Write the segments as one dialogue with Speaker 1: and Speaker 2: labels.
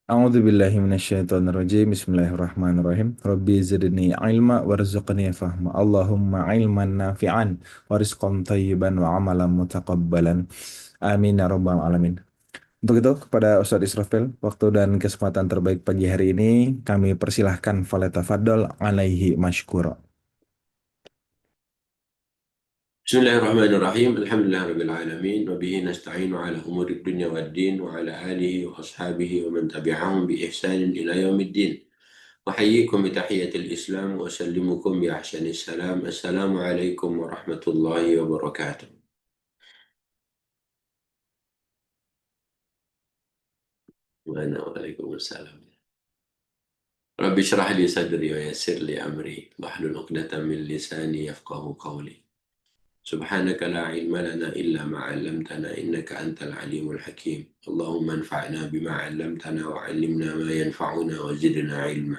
Speaker 1: A'udzu billahi minasyaitonir rajim. Bismillahirrahmanirrahim. Rabbi zidni ilma warzuqni fahma. Allahumma ilman nafi'an wa rizqan thayyiban wa amalan mutaqabbalan. Amin ya rabbal alamin. Untuk itu kepada Ustadz Israfil, waktu dan kesempatan terbaik pagi hari ini kami persilahkan falyatafaddal alaihi masykura.
Speaker 2: بسم الله الرحمن الرحيم الحمد لله رب العالمين وبه نستعين على أمور الدنيا والدين وعلى آله وأصحابه ومن تبعهم بإحسان إلى يوم الدين أحييكم بتحية الإسلام وأسلمكم بأحسن السلام السلام عليكم ورحمة الله وبركاته. وعليكم السلام. رب اشرح لي صدري ويسر لي أمري واحلل عقدة من لساني يفقه قولي. سبحانك لا علم لنا إلا ما علمتنا إنك أنت العليم الحكيم. اللهم انفعنا بما علمتنا وعلمنا ما ينفعنا وزدنا علما.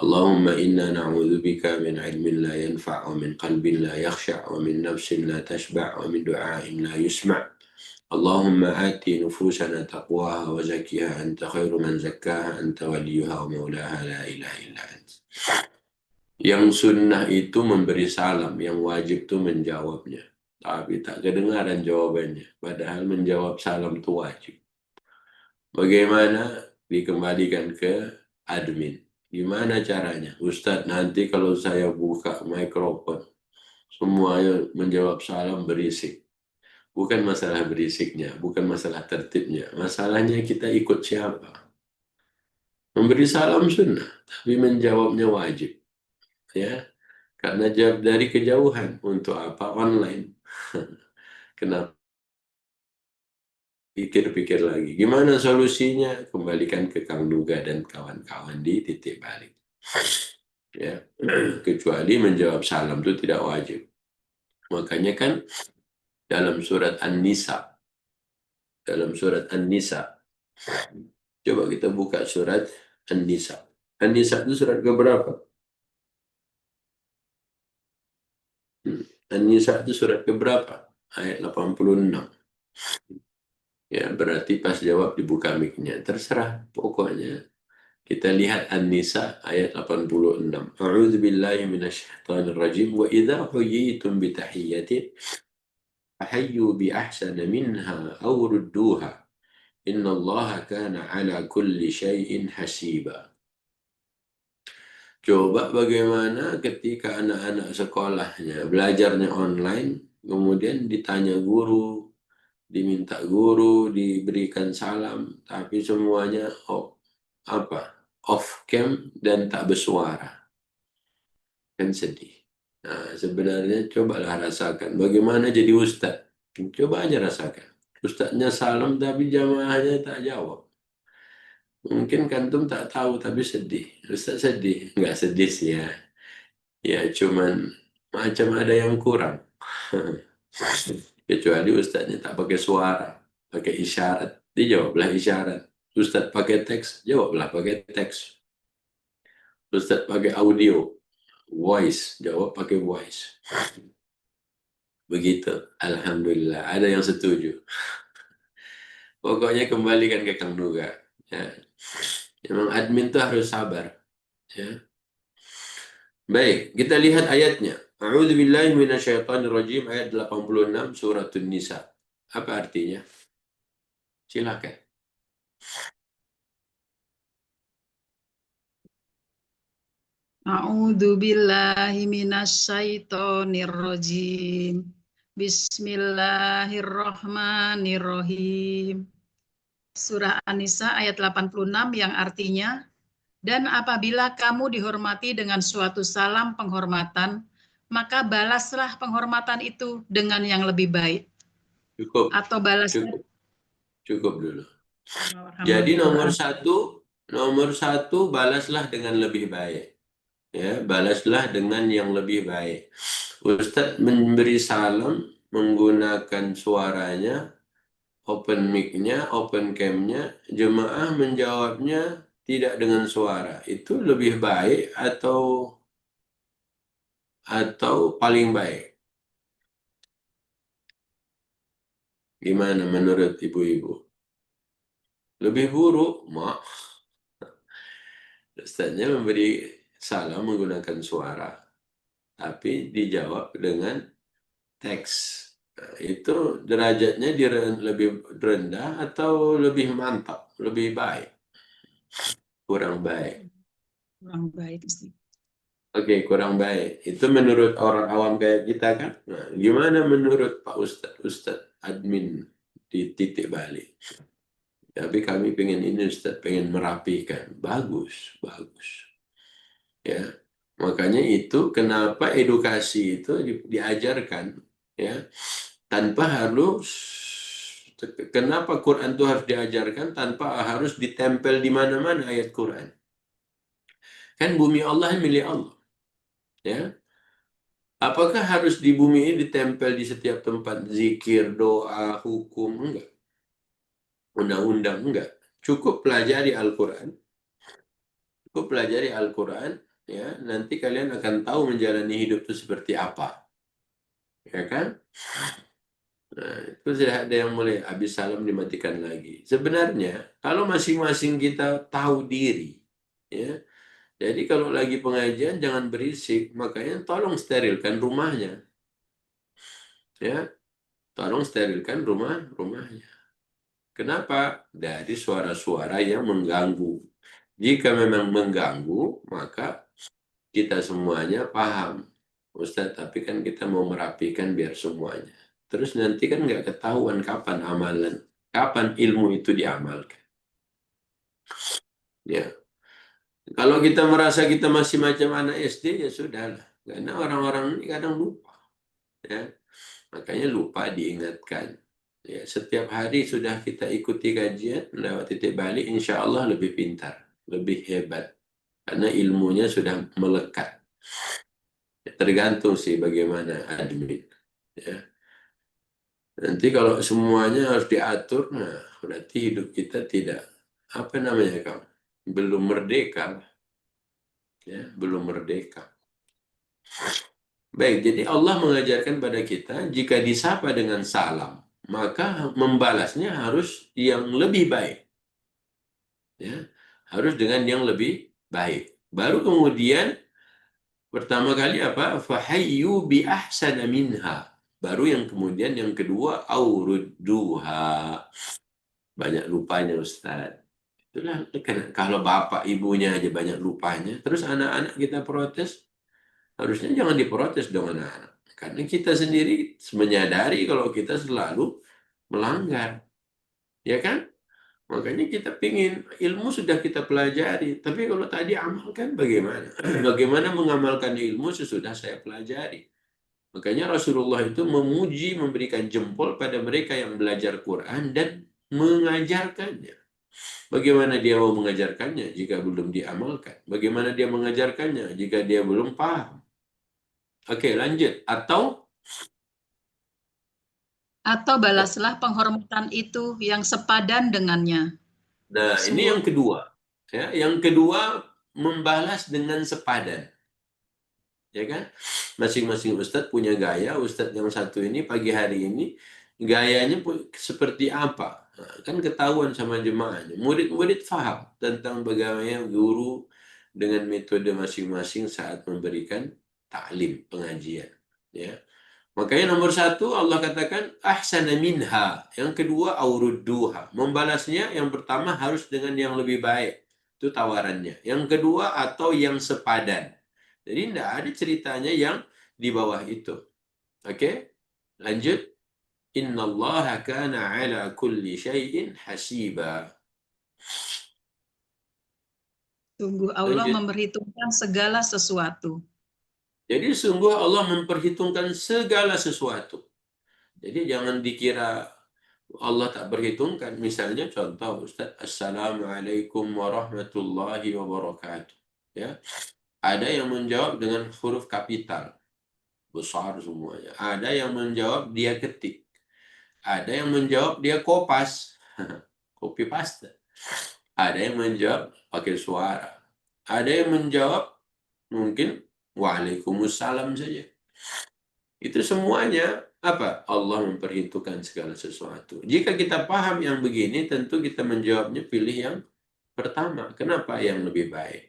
Speaker 2: اللهم إنا نعوذ بك من علم لا ينفع ومن قلب لا يخشع ومن نفس لا تشبع ومن دعاء لا يسمع. اللهم آت نفوسنا تقواها وزكها أنت خير من زكاها أنت وليها ومولاها لا إله إلا أنت. Yang sunnah itu memberi salam, yang wajib itu menjawabnya. Tapi tak kedengaran jawabannya. Padahal menjawab salam itu wajib. Bagaimana? Dikembalikan ke admin. Gimana caranya? Ustadz, nanti kalau saya buka mikrofon, semuanya menjawab salam berisik. Bukan masalah berisiknya, bukan masalah tertibnya. Masalahnya kita ikut siapa. Memberi salam sunnah, tapi menjawabnya wajib. Ya, karena jawab dari kejauhan. Untuk apa? Online. Kenapa? Pikir-pikir lagi. Gimana solusinya? Kembalikan ke Kang Nuga dan kawan-kawan di titik balik. Ya, kecuali menjawab salam itu tidak wajib. Makanya kan dalam surat An-Nisa, coba kita buka surat An-Nisa. An-Nisa itu surat keberapa? An-Nisa itu surat keberapa? Ayat 86. Ya, berarti pas jawab dibuka mic-nya. Terserah, pokoknya. Kita lihat An-Nisa ayat 86. A'udzu billahi minasyaitonir rajim wa idza huyitum bi tahiyyatin fahayyu bi ahsana minha aw rudduha. Innallaha kana ala kulli syai'in hasiba. Coba bagaimana ketika anak-anak sekolahnya belajarnya online, kemudian ditanya guru, diminta guru, diberikan salam, tapi semuanya off cam dan tak bersuara. Kan sedih. Nah, sebenarnya cobalah rasakan bagaimana jadi ustadz. Coba aja rasakan. Ustadznya salam tapi jamaahnya tak jawab. Mungkin kantum tak tahu tapi sedih. Ustadz sedih. Nggak sedih sih ya. Ya cuman macam ada yang kurang. Kecuali ustadznya tak pakai suara, pakai isyarat. Dijawablah isyarat. Ustadz pakai teks, jawablah pakai teks. Ustadz pakai audio, voice, jawab pakai voice. Begitu. Alhamdulillah. Ada yang setuju. Pokoknya kembalikan ke Kang Nuga. Ya. Memang admin tuh harus sabar. Ya. Baik, kita lihat ayatnya. A'udzu billahi minasyaitonir rajim ayat 86 surat An-Nisa. Apa artinya? Silakan.
Speaker 3: A'udzu billahi minasyaitonir rajim. Bismillahirrahmanirrahim. Surah An-Nisa ayat 86 yang artinya, dan apabila kamu dihormati dengan suatu salam penghormatan, maka balaslah penghormatan itu dengan yang lebih baik.
Speaker 2: Cukup.
Speaker 3: Atau balaslah.
Speaker 2: Cukup dulu. Jadi nomor satu balaslah dengan lebih baik. Ya, balaslah dengan yang lebih baik. Ustadz memberi salam menggunakan suaranya, open mic-nya, open cam-nya, jemaah menjawabnya tidak dengan suara. Itu lebih baik atau paling baik? Gimana menurut ibu-ibu? Lebih buruk, Ustaznya memberi salam menggunakan suara, tapi dijawab dengan teks. Nah, itu derajatnya lebih rendah atau lebih mantap, lebih baik? Kurang baik.
Speaker 3: Kurang baik sih.
Speaker 2: Oke, kurang baik. Itu menurut orang awam kayak kita kan. Nah, gimana menurut Pak Ustadz admin di titik balik? Tapi kami pengen ini Ustadz, pengen merapikan. Bagus, bagus. Ya, makanya itu kenapa edukasi itu diajarkan, ya, tanpa harus. Kenapa Quran itu harus diajarkan tanpa harus ditempel di mana-mana ayat Quran? Kan bumi Allah milik Allah, ya. Apakah harus di bumi ini ditempel di setiap tempat zikir, doa, hukum? Enggak. Undang-undang? Enggak. Cukup pelajari Al-Quran. Cukup pelajari Al-Quran, ya. Nanti kalian akan tahu menjalani hidup itu seperti apa. Ya kan? Nah, itu sudah ada yang mulai habis salam dimatikan lagi. Sebenarnya, kalau masing-masing kita tahu diri, ya. Jadi kalau lagi pengajian jangan berisik, makanya tolong sterilkan rumahnya. Ya, tolong sterilkan rumahnya. Kenapa? Dari suara-suara yang mengganggu. Jika memang mengganggu, maka kita semuanya paham. Ustadz, tapi kan kita mau merapikan biar semuanya. Terus nanti kan nggak ketahuan kapan amalan, kapan ilmu itu diamalkan. Ya, kalau kita merasa kita masih macam anak SD, ya sudahlah. Karena orang-orang ini kadang lupa. Ya. Makanya lupa diingatkan. Ya, setiap hari sudah kita ikuti kajian lewat titik balik, insya Allah lebih pintar, lebih hebat. Karena ilmunya sudah melekat. Ya, tergantung sih bagaimana admin. Ya. Nanti kalau semuanya harus diatur, nah berarti hidup kita tidak, apa namanya kamu, belum merdeka. Ya, belum merdeka. Baik, jadi Allah mengajarkan pada kita, jika disapa dengan salam, maka membalasnya harus yang lebih baik. Ya, harus dengan yang lebih baik. Baru kemudian, pertama kali apa? Fahayyu bi ahsana minha. Baru yang kemudian yang kedua, aurudduha. Banyak lupanya Ustaz. Itulah, kalau bapak ibunya aja banyak lupanya, terus anak-anak kita protes, harusnya jangan diprotes dong anak-anak. Karena kita sendiri menyadari kalau kita selalu melanggar. Ya kan? Makanya kita pingin ilmu sudah kita pelajari. Tapi kalau tadi amalkan bagaimana? Bagaimana mengamalkan ilmu sesudah saya pelajari? Makanya Rasulullah itu memuji, memberikan jempol pada mereka yang belajar Quran dan mengajarkannya. Bagaimana dia mau mengajarkannya jika belum diamalkan? Bagaimana dia mengajarkannya jika dia belum paham? Oke, lanjut.
Speaker 3: Atau balaslah penghormatan itu yang sepadan dengannya.
Speaker 2: Nah, ini yang kedua. Ya, yang kedua, membalas dengan sepadan. Ya kan? Masing-masing ustadz punya gaya. Ustadz yang satu ini pagi hari ini gayanya seperti apa? Nah, kan ketahuan sama jemaahnya. Murid-murid paham tentang bagaimana guru dengan metode masing-masing saat memberikan taklim, pengajian. Ya. Makanya nomor satu Allah katakan ahsana minha. Yang kedua aurudduha. Membalasnya yang pertama harus dengan yang lebih baik. Itu tawarannya. Yang kedua atau yang sepadan. Jadi tidak ada ceritanya yang di bawah itu. Oke? Lanjut. Innallaha kana ala kulli syai'in hasiba.
Speaker 3: Sungguh Allah
Speaker 2: Lanjut.
Speaker 3: memperhitungkan segala sesuatu.
Speaker 2: Jadi sungguh Allah memperhitungkan segala sesuatu. Jadi jangan dikira Allah tak berhitungkan. Misalnya contoh Ustaz, Assalamualaikum warahmatullahi wabarakatuh. Ya. Ada yang menjawab dengan huruf kapital. Besar semuanya. Ada yang menjawab dia ketik. Ada yang menjawab dia kopas. Copy paste. Ada yang menjawab pakai suara. Ada yang menjawab mungkin Waalaikumsalam saja. Itu semuanya Apa? Allah memperhitungkan segala sesuatu. Jika kita paham yang begini, tentu kita menjawabnya pilih yang pertama. Kenapa yang lebih baik?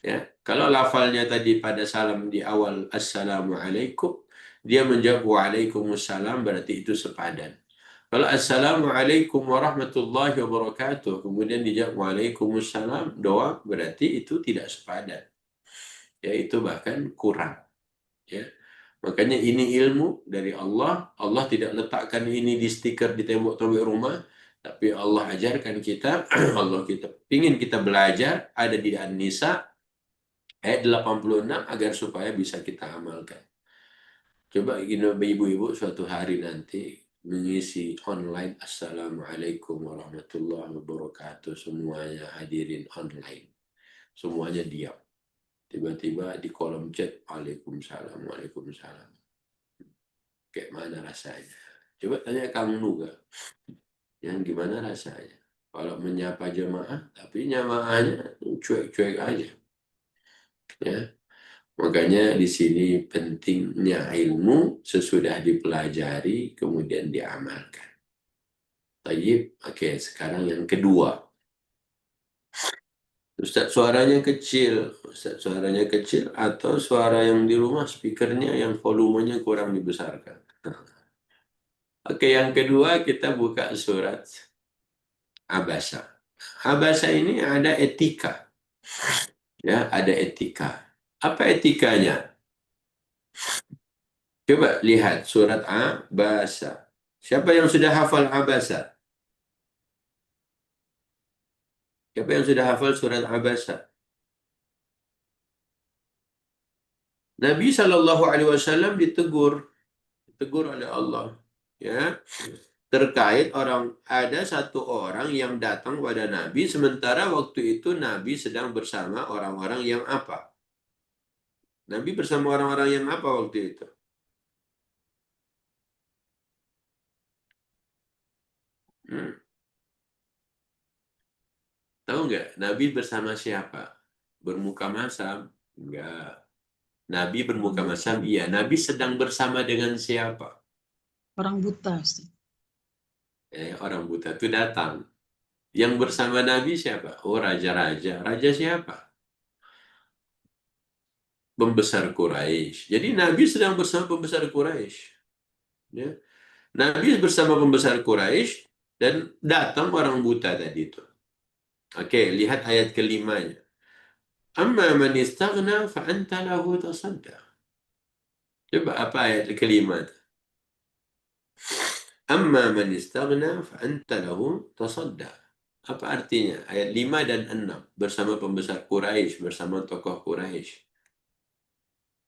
Speaker 2: Ya, kalau lafalnya tadi pada salam di awal Assalamualaikum, dia menjawab Waalaikumsalam, berarti itu sepadan. Kalau Assalamualaikum warahmatullahi wabarakatuh, kemudian dijawab Waalaikumsalam doang, berarti itu tidak sepadan. Ya, itu bahkan kurang. Ya. Makanya ini ilmu dari Allah. Allah tidak letakkan ini di stiker di tembok-tembok rumah, tapi Allah ajarkan kita, Allah kita ingin kita belajar, ada di An-Nisa ayat 86 agar supaya bisa kita amalkan. Coba ibu-ibu suatu hari nanti mengisi online Assalamualaikum warahmatullahi wabarakatuh, semuanya hadirin online, semuanya diam. Tiba-tiba di kolom chat Waalaikumsalam, Waalaikumsalam. Kayak mana rasanya? Coba tanya Kang Nuga, yang gimana rasanya? Kalau menyapa jemaah, tapi jemaahnya cuek-cuek aja. Ya, makanya di sini pentingnya ilmu sesudah dipelajari kemudian diamalkan. Tayyib, oke, sekarang yang kedua. Ustaz suaranya kecil, Ustaz suaranya kecil atau suara yang di rumah speakernya yang volumenya kurang dibesarkan. Oke, yang kedua kita buka surat Abasa. Abasa ini ada etika. Ya, ada etika. Apa etikanya? Coba lihat surat Abasa. Siapa yang sudah hafal Abasa? Siapa yang sudah hafal surat Abasa? Nabi Shallallahu Alaihi Wasallam ditegur oleh Allah. Ya, terkait ada satu orang yang datang pada Nabi sementara waktu itu Nabi sedang bersama orang-orang yang apa? Nabi bersama orang-orang yang apa waktu itu? Tahu nggak? Nabi bersama siapa? Bermuka masam? Enggak. Nabi bermuka masam? Iya. Nabi sedang bersama dengan siapa?
Speaker 3: Orang buta.
Speaker 2: Orang buta itu datang. Yang bersama Nabi siapa? Oh, raja-raja. Raja siapa? Pembesar Quraisy. Jadi Nabi sedang bersama pembesar Quraisy. Ya. Nabi bersama pembesar Quraisy dan datang orang buta tadi itu. Oke, lihat ayat kelimanya. Amma man istaghna fa anta lahu tasaddaq. Coba apa ayat kelima? Amma man istaghna fa anta lahu tasaddaq. Apa artinya? Ayat 5 dan 6 bersama pembesar Quraisy, bersama tokoh Quraisy.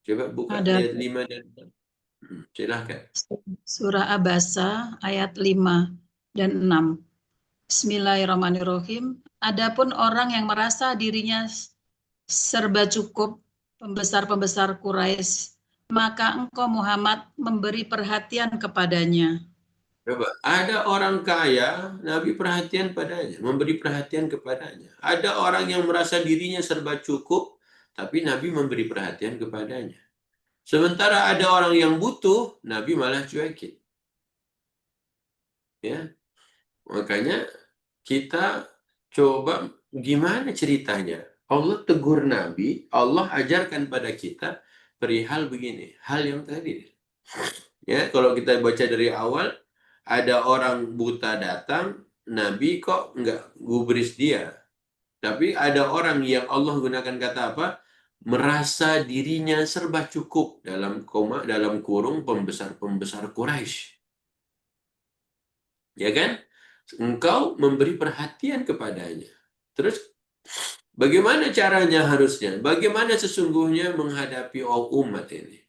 Speaker 2: Coba buka
Speaker 3: Ada
Speaker 2: ayat 5 dan 6. Silahkan.
Speaker 3: surah Abasa ayat 5 dan 6. Bismillahirrahmanirrahim. Adapun orang yang merasa dirinya serba cukup, pembesar-pembesar Quraisy, maka engkau Muhammad memberi perhatian kepadanya.
Speaker 2: Coba, ada orang kaya, Nabi perhatian padanya, memberi perhatian kepadanya. Ada orang yang merasa dirinya serba cukup, tapi Nabi memberi perhatian kepadanya. Sementara ada orang yang butuh, Nabi malah cuekin. Ya, makanya kita coba gimana ceritanya. Allah tegur Nabi, Allah ajarkan pada kita perihal begini, hal yang tadi. Ya, kalau kita baca dari awal, ada orang buta datang, Nabi kok nggak gubris dia. Tapi ada orang yang Allah gunakan kata apa? Merasa dirinya serba cukup dalam kurung pembesar-pembesar Quraisy. Ya kan? Engkau memberi perhatian kepadanya. Terus bagaimana caranya harusnya? Bagaimana sesungguhnya menghadapi umat ini?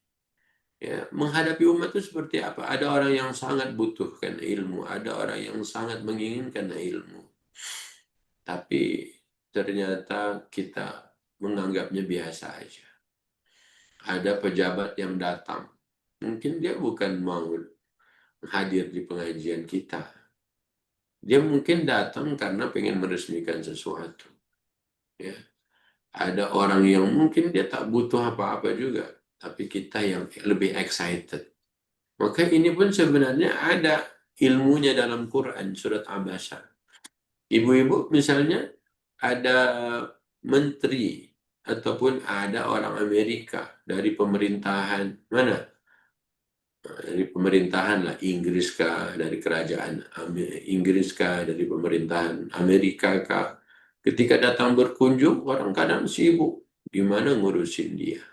Speaker 2: Ya, menghadapi umat itu seperti apa? Ada orang yang sangat butuhkan ilmu, ada orang yang sangat menginginkan ilmu. Tapi ternyata kita menganggapnya biasa aja. Ada pejabat yang datang. Mungkin dia bukan mau hadir di pengajian kita. Dia mungkin datang karena pengen meresmikan sesuatu. Ya. Ada orang yang mungkin dia tak butuh apa-apa juga. Tapi kita yang lebih excited. Maka ini pun sebenarnya ada ilmunya dalam Quran, surat Abasa. Ibu-ibu misalnya ada menteri ataupun ada orang Amerika dari pemerintahan mana? Dari pemerintahan lah, Inggris kah, dari kerajaan Inggris kah, dari pemerintahan Amerika kah. Ketika datang berkunjung, orang kadang sibuk. Gimana ngurusin dia?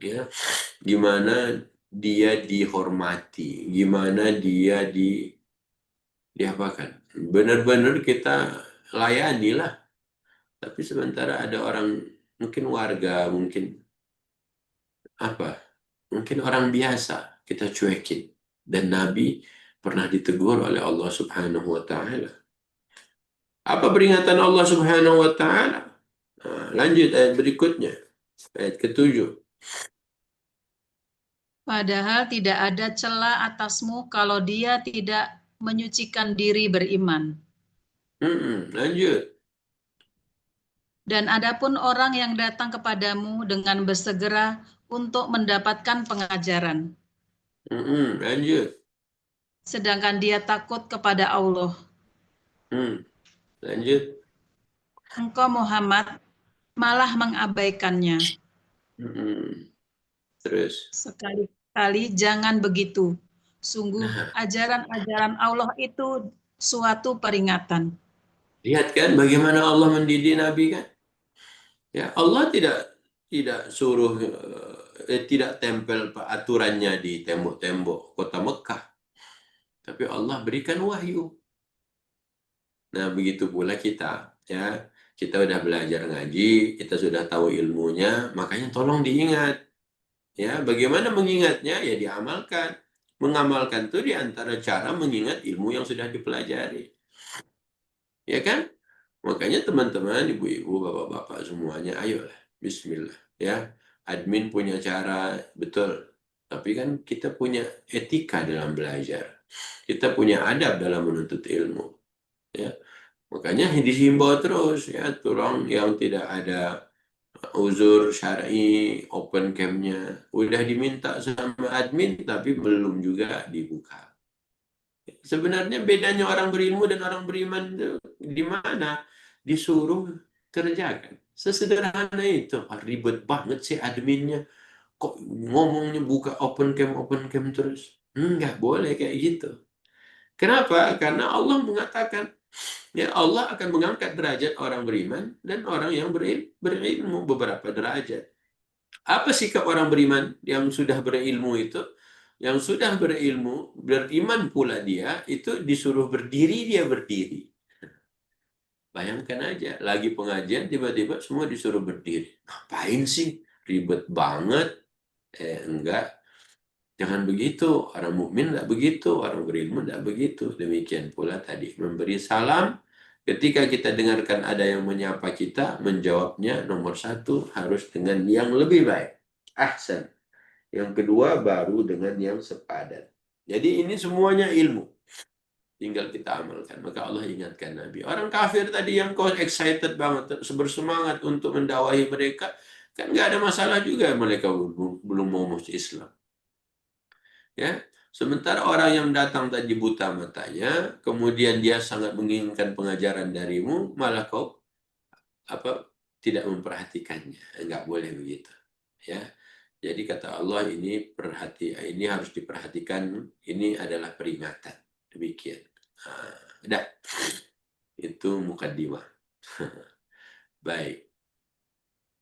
Speaker 2: Ya, gimana dia dihormati, gimana dia diapakan. Benar-benar kita layani lah. Tapi sementara ada orang, mungkin warga, mungkin apa, mungkin orang biasa, kita cuekin. Dan Nabi pernah ditegur oleh Allah Subhanahu wa Ta'ala. Apa peringatan Allah Subhanahu wa Ta'ala? Nah, lanjut ayat berikutnya, ayat ke-7.
Speaker 3: Padahal tidak ada cela atasmu kalau dia tidak menyucikan diri beriman.
Speaker 2: Lanjut.
Speaker 3: Dan adapun orang yang datang kepadamu dengan bersegera untuk mendapatkan pengajaran,
Speaker 2: Lanjut.
Speaker 3: sedangkan dia takut kepada Allah,
Speaker 2: Lanjut.
Speaker 3: engkau Muhammad malah mengabaikannya.
Speaker 2: Terus.
Speaker 3: Sekali-kali jangan begitu. Sungguh
Speaker 2: Nah,
Speaker 3: ajaran-ajaran Allah itu suatu peringatan.
Speaker 2: lihat kan bagaimana Allah mendidik Nabi kan? Ya, Allah tidak suruh tidak tempel aturannya di tembok-tembok kota Mekah, tapi Allah berikan wahyu. Nah, begitu pula kita, ya. Kita sudah belajar ngaji, kita sudah tahu ilmunya, makanya tolong diingat. Ya, bagaimana mengingatnya? Ya diamalkan. Mengamalkan itu di antara cara mengingat ilmu yang sudah dipelajari. Ya kan? Makanya teman-teman, ibu-ibu, bapak-bapak semuanya, ayolah, bismillah. Ya, admin punya cara, betul. Tapi kan kita punya etika dalam belajar. Kita punya adab dalam menuntut ilmu. Ya, makanya dihimbau terus, ya, tolong yang tidak ada uzur syar'i, open cam-nya. Udah diminta sama admin, tapi belum juga dibuka. Sebenarnya bedanya orang berilmu dan orang beriman itu di mana? Disuruh kerjakan. Sesederhana itu. Ribet banget sih adminnya. Kok ngomongnya buka open cam terus? Enggak boleh kayak gitu. Kenapa? Karena Allah mengatakan, ya Allah akan mengangkat derajat orang beriman dan orang yang berilmu beberapa derajat. Apa sikap orang beriman yang sudah berilmu itu? Yang sudah berilmu, beriman pula dia, itu disuruh berdiri, dia berdiri. Bayangkan aja, lagi pengajian, tiba-tiba semua disuruh berdiri. Ngapain sih? Ribet banget. Enggak. Jangan begitu. Orang mukmin enggak begitu. Orang berilmu enggak begitu. Demikian pula tadi. Memberi salam. Ketika kita dengarkan ada yang menyapa kita, menjawabnya nomor satu harus dengan yang lebih baik. Ahsan. Yang kedua baru dengan yang sepadan. Jadi ini semuanya ilmu. Tinggal kita amalkan. Maka Allah ingatkan Nabi. Orang kafir tadi yang kau excited banget, bersemangat untuk mendakwahi mereka, kan nggak ada masalah juga mereka belum mau masuk Islam. Ya, sementara orang yang datang tadi buta matanya, kemudian dia sangat menginginkan pengajaran darimu, malah kau tidak memperhatikannya. Enggak boleh begitu. Ya. Jadi kata Allah ini ini harus diperhatikan, ini adalah peringatan. Demikian. Dah. Itu mukaddimah. Baik.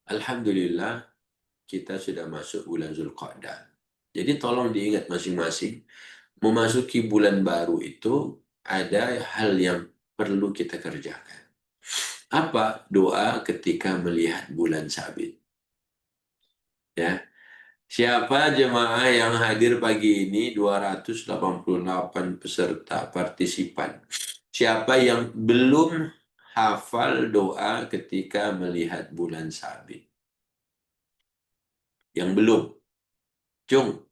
Speaker 2: Alhamdulillah kita sudah masuk bulan Zulqa'dah. Jadi tolong diingat masing-masing, memasuki bulan baru itu ada hal yang perlu kita kerjakan. Apa? Doa ketika melihat bulan sabit. Ya. Siapa jemaah yang hadir pagi ini? 288 peserta partisipan. Siapa yang belum hafal doa ketika melihat bulan sabit? Yang belum? Cung.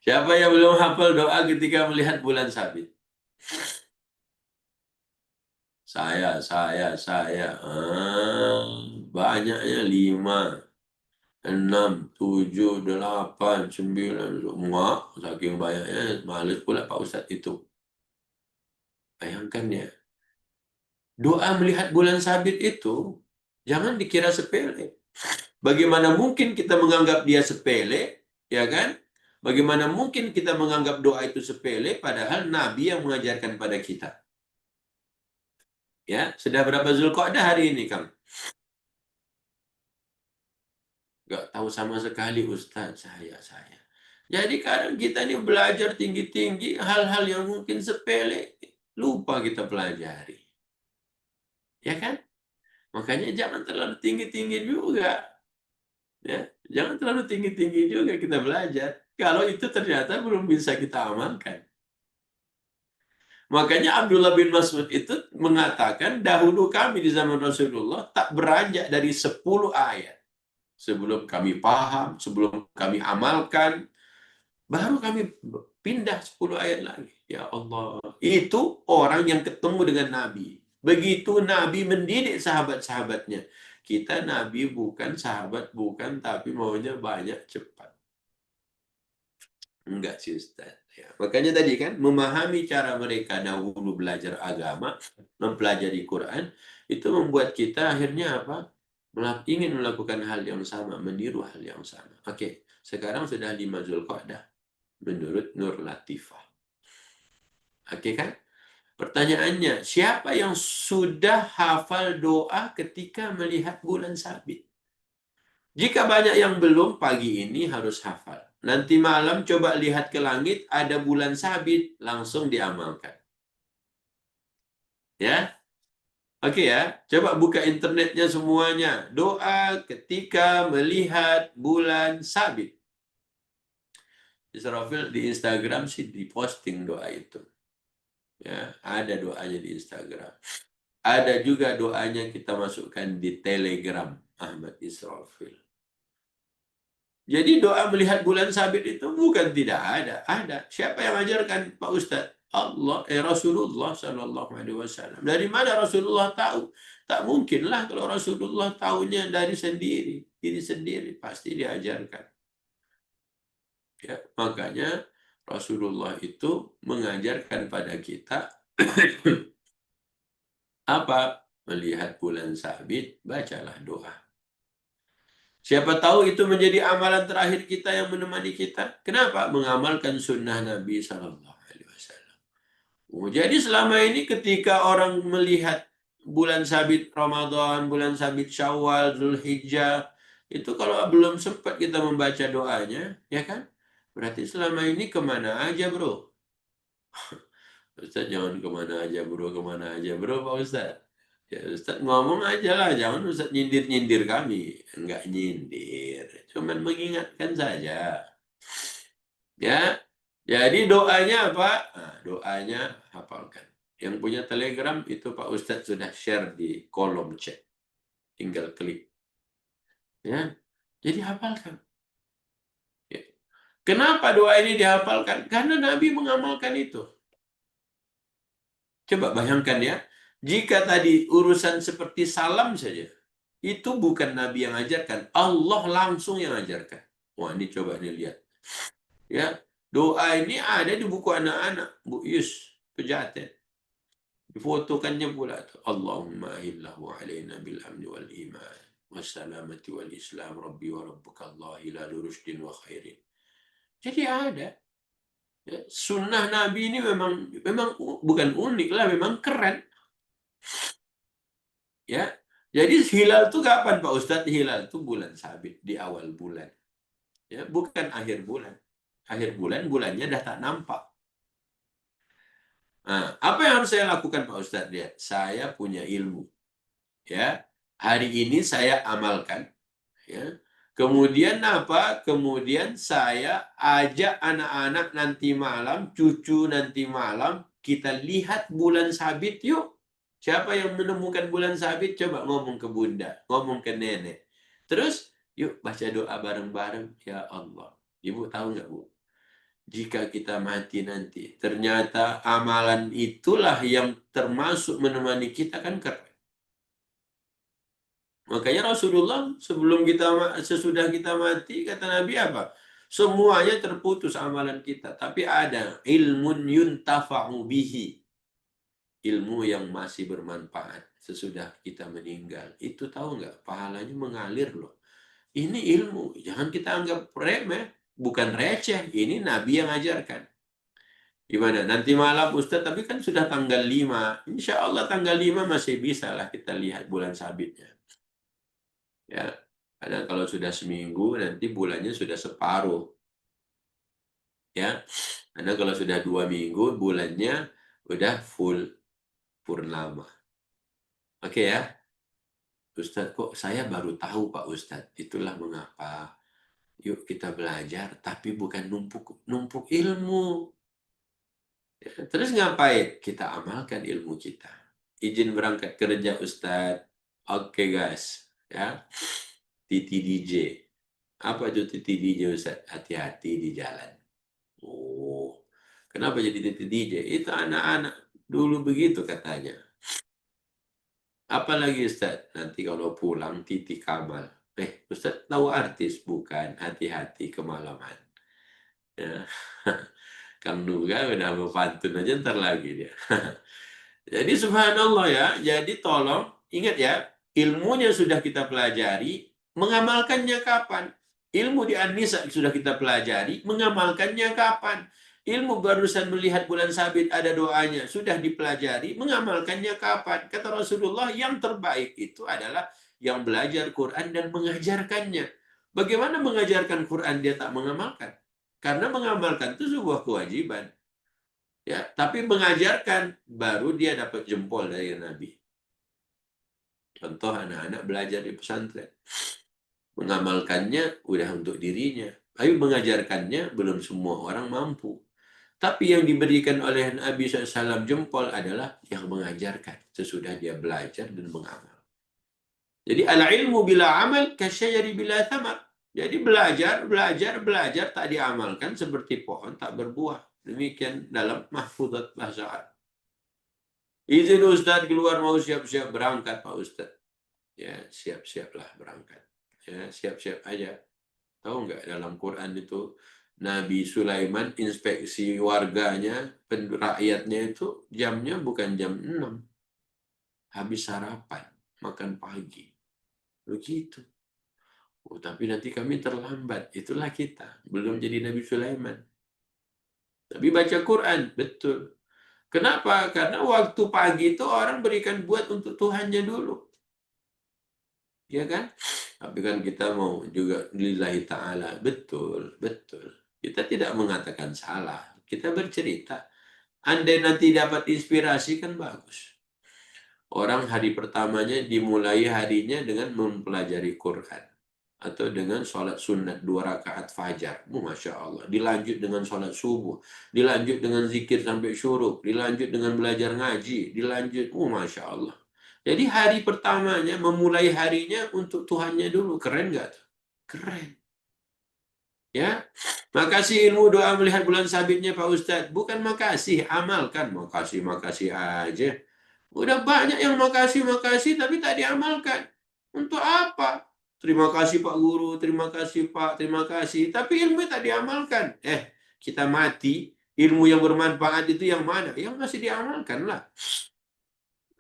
Speaker 2: Siapa yang belum hafal doa ketika melihat bulan sabit? Saya. Banyaknya 5. 6, 7, 8, 9, semua. Saking banyaknya, males pula Pak Ustadz itu. Bayangkan ya. Doa melihat bulan sabit itu, jangan dikira sepele. Bagaimana mungkin kita menganggap dia sepele, ya kan? Bagaimana mungkin kita menganggap doa itu sepele, padahal Nabi yang mengajarkan pada kita. Ya, sudah berapa Zulqa'dah hari ini, Kang? Nggak tahu sama sekali Ustaz, saya. Jadi kadang kita ini belajar tinggi-tinggi, hal-hal yang mungkin sepele, lupa kita pelajari. Ya kan? Makanya jangan terlalu tinggi-tinggi juga. Ya, jangan terlalu tinggi-tinggi juga kita belajar. Kalau itu ternyata belum bisa kita amalkan. Makanya Abdullah bin Mas'ud itu mengatakan, dahulu kami di zaman Rasulullah tak beranjak dari 10 ayat. Sebelum kami paham, sebelum kami amalkan, baru kami pindah 10 ayat lagi. Ya Allah, itu orang yang ketemu dengan Nabi. Begitu Nabi mendidik sahabat-sahabatnya. Kita Nabi bukan, sahabat bukan, tapi maunya banyak cepat. Enggak sih Ustaz. Ya. Makanya tadi kan, memahami cara mereka dahulu belajar agama, mempelajari Quran, itu membuat kita akhirnya apa? Ingin melakukan hal yang sama, meniru hal yang sama. Oke, sekarang sudah 5 Zulqa'dah menurut Nur Latifah. Oke kan? Pertanyaannya, siapa yang sudah hafal doa ketika melihat bulan sabit? Jika banyak yang belum, pagi ini harus hafal. Nanti malam coba lihat ke langit, ada bulan sabit, langsung diamalkan. Ya? Oke ya, coba buka internetnya semuanya. Doa ketika melihat bulan sabit. Israfil di Instagram sih diposting doa itu. Ya, ada doanya di Instagram. Ada juga doanya kita masukkan di Telegram Ahmad Israfil. Jadi doa melihat bulan sabit itu bukan tidak ada. Ada. Siapa yang ajarkan Pak Ustadz? Rasulullah Shallallahu Alaihi Wasallam. Dari mana Rasulullah tahu? Tak mungkinlah kalau Rasulullah tahunya dari sendiri, diri sendiri pasti diajarkan. Ya, makanya Rasulullah itu mengajarkan pada kita apa? Melihat bulan sabit, bacalah doa. Siapa tahu itu menjadi amalan terakhir kita yang menemani kita. Kenapa? Mengamalkan sunnah Nabi Sallallahu Alaihi Wasallam. Jadi selama ini ketika orang melihat bulan sabit Ramadan, bulan sabit Syawal, Zulhijjah, itu kalau belum sempat kita membaca doanya, ya kan? Berarti selama ini kemana aja bro? Ustaz jangan kemana aja bro Pak Ustaz. Ya Ustaz ngomong aja lah, jangan Ustaz nyindir-nyindir kami. Enggak nyindir, cuman mengingatkan saja. Ya, jadi doanya apa? Nah, doanya hafalkan. Yang punya Telegram itu Pak Ustaz sudah share di kolom chat. Tinggal klik. Ya, jadi hafalkan. Ya. Kenapa doa ini dihafalkan? Karena Nabi mengamalkan itu. Coba bayangkan ya, jika tadi urusan seperti salam saja, itu bukan Nabi yang ajarkan, Allah langsung yang ajarkan. Wah, ini coba dilihat. Ya, doa ini ada di buku anak-anak, Bu Yus, Pejaten. Difotokannya pula tuh. Allahumma ahillahu alaina bil amni wal iman, wassalamati wal islam, rabbi wa rabbuka Allah ila rushdin wa khairin. Jadi ada. Ya, sunnah Nabi ini memang bukan unik lah, memang keren. Ya, jadi hilal itu kapan Pak Ustadz? Hilal itu bulan sabit di awal bulan. Ya, bukan akhir bulan. Akhir bulan bulannya dah tak nampak. Nah, apa yang harus saya lakukan Pak Ustadz? Lihat, saya punya ilmu. Ya, hari ini saya amalkan. Ya. Kemudian apa? Kemudian saya ajak anak-anak nanti malam, cucu nanti malam, kita lihat bulan sabit yuk. Siapa yang menemukan bulan sabit? Coba ngomong ke bunda, ngomong ke nenek. Terus, yuk baca doa bareng-bareng. Ya Allah. Ibu tahu nggak Bu? Jika kita mati nanti, ternyata amalan itulah yang termasuk menemani kita kan keren. Makanya Rasulullah sesudah kita mati, kata Nabi apa? Semuanya terputus amalan kita, tapi ada ilmun yuntafa'u bihi, ilmu yang masih bermanfaat sesudah kita meninggal. Itu tahu nggak? Pahalanya mengalir loh. Ini ilmu, jangan kita anggap remeh, bukan receh. Ini Nabi yang ajarkan. Gimana? Nanti malam Ustadz, tapi kan sudah tanggal 5. Insya Allah tanggal 5 masih bisa lah kita lihat bulan sabitnya. Ya, karena kalau sudah seminggu, nanti bulannya sudah separuh. Ya, karena kalau sudah 2 minggu, bulannya udah full purnama. Oke ya, Ustadz, kok saya baru tahu Pak Ustadz. Itulah mengapa. Yuk kita belajar, tapi bukan numpuk ilmu. Ya, terus ngapain? Kita amalkan ilmu kita. Izin berangkat kerja Ustadz. Oke guys, ya. Titi DJ. Apa itu Titi DJ Ustadz? Hati-hati di jalan. Oh, kenapa jadi Titi DJ? Itu anak-anak dulu begitu katanya. Apalagi Ustadz? Nanti kalau pulang Titi Kamal. Ustadz tahu artis? Bukan. Hati-hati kemalaman. Ya. Kang Nuga udah mau pantun aja ntar lagi dia. Jadi subhanallah ya. Jadi tolong ingat ya, ilmunya sudah kita pelajari, mengamalkannya kapan? Ilmu di An-Nisa sudah kita pelajari, mengamalkannya kapan? Ilmu barusan melihat bulan sabit ada doanya, sudah dipelajari, mengamalkannya kapan? Kata Rasulullah, yang terbaik itu adalah yang belajar Quran dan mengajarkannya. Bagaimana mengajarkan Quran dia tak mengamalkan? Karena mengamalkan itu sebuah kewajiban. Ya, tapi mengajarkan baru dia dapat jempol dari Nabi. Contoh anak-anak belajar di pesantren. Mengamalkannya udah untuk dirinya. Tapi mengajarkannya belum semua orang mampu. Tapi yang diberikan oleh Nabi SAW jempol adalah yang mengajarkan sesudah dia belajar dan mengamal. Jadi al-ilmu bila amal kasyajari bila thamar. Jadi belajar tak diamalkan seperti pohon tak berbuah. Demikian dalam mahfudzat bahasa Arab. Izin Ustadz keluar mau siap-siap berangkat Pak Ustadz. Ya siap-siaplah berangkat. Ya siap-siap aja. Tahu nggak dalam Quran itu Nabi Sulaiman inspeksi warganya, rakyatnya itu jamnya bukan jam 6. Habis sarapan, makan pagi. Begitu. Oh, tapi nanti kami terlambat. Itulah kita. Belum jadi Nabi Sulaiman. Tapi baca Quran. Betul. Kenapa? Karena waktu pagi itu orang berikan buat untuk Tuhannya dulu. Ya kan? Tapi kan kita mau juga lillahi ta'ala. Betul, betul. Kita tidak mengatakan salah. Kita bercerita. Andai nanti dapat inspirasi kan bagus. Orang hari pertamanya dimulai harinya dengan mempelajari Quran. Atau dengan sholat sunat 2 rakaat fajar. Masya Allah. Dilanjut dengan sholat subuh. Dilanjut dengan zikir sampai syuruk. Dilanjut dengan belajar ngaji. Dilanjut. Masya Allah. Jadi hari pertamanya memulai harinya untuk Tuhannya dulu. Keren nggak tuh? Keren. Ya, makasih ilmu doa melihat bulan sabitnya Pak Ustadz. Bukan makasih, amalkan. Makasih aja. Udah banyak yang makasih tapi tak diamalkan. Untuk apa? Terima kasih Pak Guru, terima kasih Pak, terima kasih. Tapi ilmu tak diamalkan. Kita mati, ilmu yang bermanfaat itu yang mana? Yang masih diamalkan lah.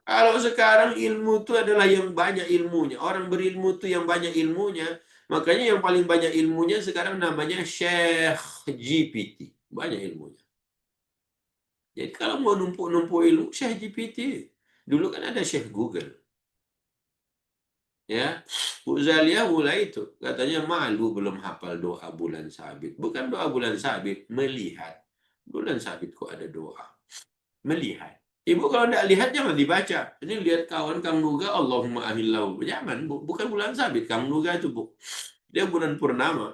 Speaker 2: Kalau sekarang ilmu itu adalah yang banyak ilmunya. Orang berilmu itu yang banyak ilmunya. Makanya yang paling banyak ilmunya sekarang namanya Syekh GPT. Banyak ilmunya. Jadi kalau mau numpuk-numpuk ilmu, Syekh GPT. Dulu kan ada Syekh Google. Ya, Bu Zalia mulai itu. Katanya malu belum hafal doa bulan sabit. Bukan doa bulan sabit, melihat. Bulan sabit kok ada doa. Melihat. Ibu kalau tidak lihat jangan dibaca. Ini lihat kawan Kang Nuga, Allahumma ahillahu. Jangan, Bu. Bukan bulan sabit. Kang Nuga itu, Bu. Dia bulan purnama.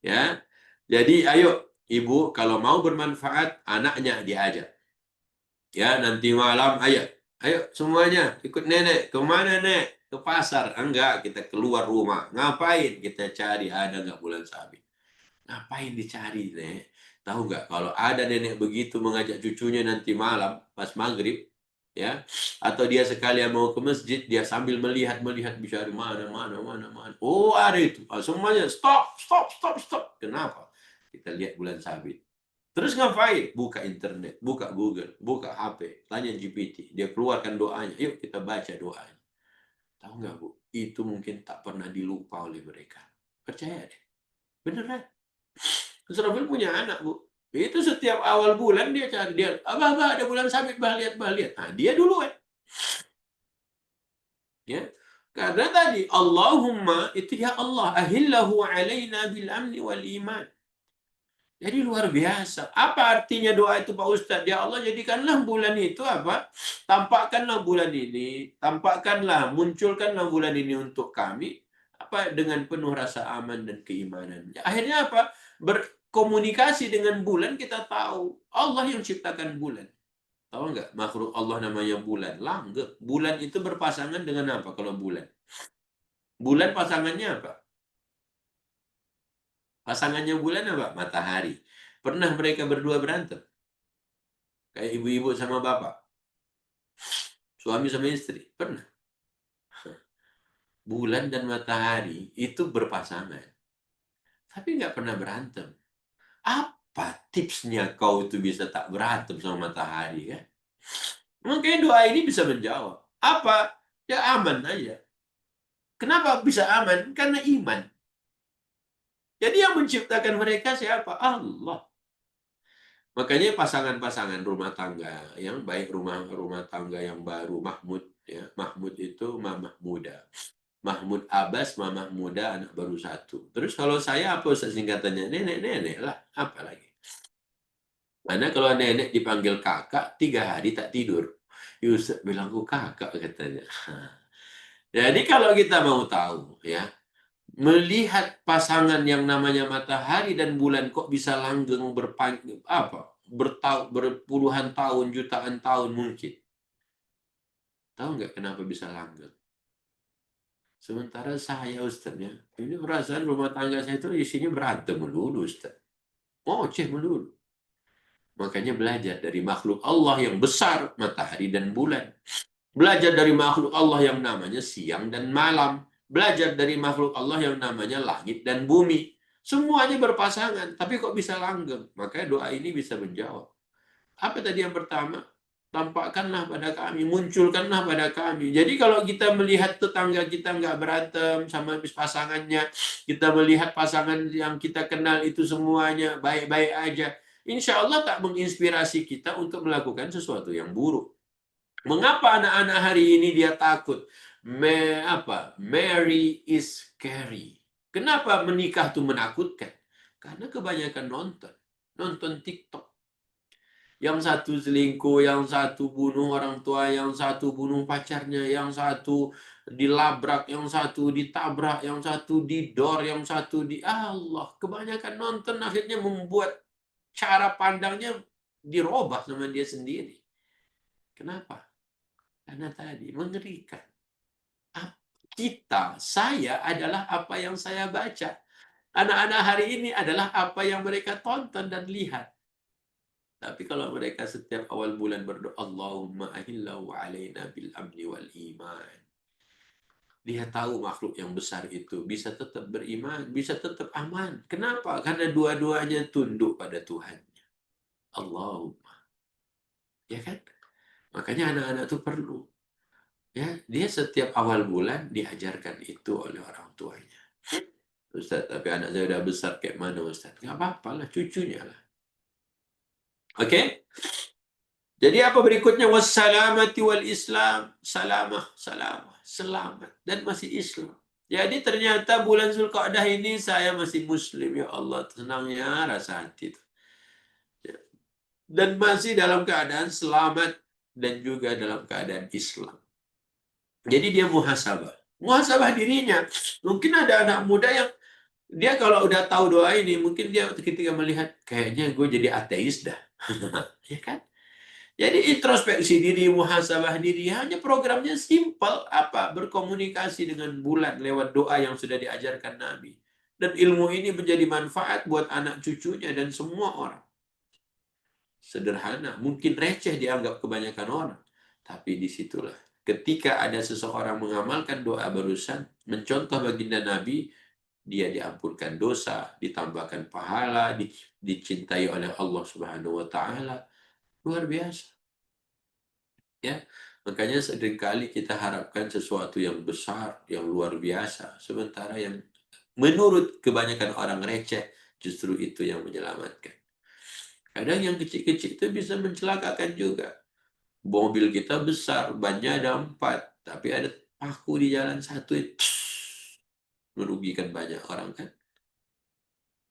Speaker 2: Ya. Jadi ayo, Ibu kalau mau bermanfaat, anaknya diajak. Ya, nanti malam, ayo semuanya ikut nenek. Kemana Nek? Ke pasar. Enggak, kita keluar rumah. Ngapain? Kita cari ada nggak bulan sabit. Ngapain dicari, Nek? Tahu nggak, kalau ada nenek begitu mengajak cucunya nanti malam, pas maghrib, ya, atau dia sekalian mau ke masjid, dia sambil melihat bicara mana. Oh, ada itu. Semuanya stop. Kenapa? Kita lihat bulan sabit. Terus ngapain? Buka internet, buka Google, buka HP, tanya GPT. Dia keluarkan doanya. Yuk kita baca doanya. Tahu nggak, Bu? Itu mungkin tak pernah dilupa oleh mereka. Percaya deh. Beneran. Israfil punya anak, Bu. Itu setiap awal bulan dia cari. Dia, abah, ada bulan sabit, lihat. Nah, dia duluan. Ya. Karena tadi, Allahumma, itu ya Allah, ahillahu alaina bil amni wal iman. Jadi luar biasa. Apa artinya doa itu, Pak Ustadz? Ya Allah, jadikanlah bulan itu apa? Tampakkanlah bulan ini, munculkanlah bulan ini untuk kami apa dengan penuh rasa aman dan keimanan. Akhirnya apa? Berkomunikasi dengan bulan, kita tahu Allah yang ciptakan bulan. Tahu nggak makhluk Allah namanya bulan? Langgeng. Bulan itu berpasangan dengan apa kalau bulan? Bulan pasangannya apa? Pasangannya bulan apa? Matahari. Pernah mereka berdua berantem? Kayak ibu-ibu sama bapak. Suami sama istri. Pernah. Bulan dan matahari itu berpasangan. Tapi nggak pernah berantem. Apa tipsnya kau itu bisa tak berantem sama matahari, kan? Makanya doa ini bisa menjawab. Apa? Ya aman aja. Kenapa bisa aman? Karena iman. Jadi yang menciptakan mereka siapa? Allah. Makanya pasangan-pasangan rumah tangga yang baik, rumah tangga yang baru, Mahmud, ya. Mahmud itu mamah muda. Mahmud Abbas, mamah muda, anak baru satu. Terus kalau saya apa Ustaz singkatannya? Nenek lah, apa lagi? Mana kalau nenek dipanggil kakak, 3 hari tak tidur. Yusuf bilang, aku kakak katanya. Jadi kalau kita mau tahu, ya, melihat pasangan yang namanya matahari dan bulan kok bisa langgeng berpuluhan tahun, jutaan tahun mungkin. Tahu nggak kenapa bisa langgeng? Sementara saya, Ustaz, ya, ini perasaan rumah tangga saya itu isinya berantem melulu, Ustaz. Ngoceh melulu. Makanya belajar dari makhluk Allah yang besar, matahari dan bulan. Belajar dari makhluk Allah yang namanya siang dan malam. Belajar dari makhluk Allah yang namanya langit dan bumi. Semuanya berpasangan, tapi kok bisa langgeng? Makanya doa ini bisa menjawab. Apa tadi yang pertama? Tampakkanlah pada kami, munculkanlah pada kami. Jadi kalau kita melihat tetangga kita nggak berantem sama pasangannya, kita melihat pasangan yang kita kenal itu semuanya baik-baik aja, insya Allah tak menginspirasi kita untuk melakukan sesuatu yang buruk. Mengapa anak-anak hari ini dia takut? Marry is scary. Kenapa menikah itu menakutkan? Karena kebanyakan nonton TikTok. Yang satu selingkuh, yang satu bunuh orang tua, yang satu bunuh pacarnya, yang satu dilabrak, yang satu ditabrak, yang satu didor, yang satu Allah. Kebanyakan nonton akhirnya membuat cara pandangnya dirubah sama dia sendiri. Kenapa? Karena tadi mengerikan. Saya adalah apa yang saya baca. Anak-anak hari ini adalah apa yang mereka tonton dan lihat. Tapi kalau mereka setiap awal bulan berdoa, Allahumma ahillahu alaina bil amni wal iman. Dia tahu makhluk yang besar itu bisa tetap beriman, bisa tetap aman. Kenapa? Karena dua-duanya tunduk pada Tuhannya. Allahumma. Ya kan? Makanya anak-anak itu perlu. Ya, dia setiap awal bulan diajarkan itu oleh orang tuanya. Ustaz, tapi anak saya udah besar kayak mana Ustaz? Nggak apa-apa lah, cucunya lah. Oke? Jadi apa berikutnya? Wassalamati wal Islam. Salamah. Selamat. Dan masih Islam. Jadi ternyata bulan Zulqa'dah ini saya masih Muslim. Ya Allah, senangnya rasa hati itu. Dan masih dalam keadaan selamat. Dan juga dalam keadaan Islam. Jadi dia muhasabah. Muhasabah dirinya. Mungkin ada anak muda yang dia kalau udah tahu doa ini, mungkin dia ketika melihat, kayaknya gue jadi ateis dah. Ya kan? Jadi introspeksi diri, muhasabah diri, hanya programnya simpel. Apa? Berkomunikasi dengan bulan lewat doa yang sudah diajarkan Nabi. Dan ilmu ini menjadi manfaat buat anak cucunya dan semua orang. Sederhana, mungkin receh dianggap kebanyakan orang. Tapi disitulah ketika ada seseorang mengamalkan doa barusan, mencontoh baginda Nabi, dia diampunkan dosa, ditambahkan pahala, dicintai oleh Allah Subhanahu wa taala. Luar biasa. Ya. Makanya seringkali kita harapkan sesuatu yang besar, yang luar biasa, sementara yang menurut kebanyakan orang receh, justru itu yang menyelamatkan. Kadang yang kecil-kecil itu bisa mencelakakan juga. Mobil kita besar, bannya ada 4, tapi ada paku di jalan satu, merugikan banyak orang kan.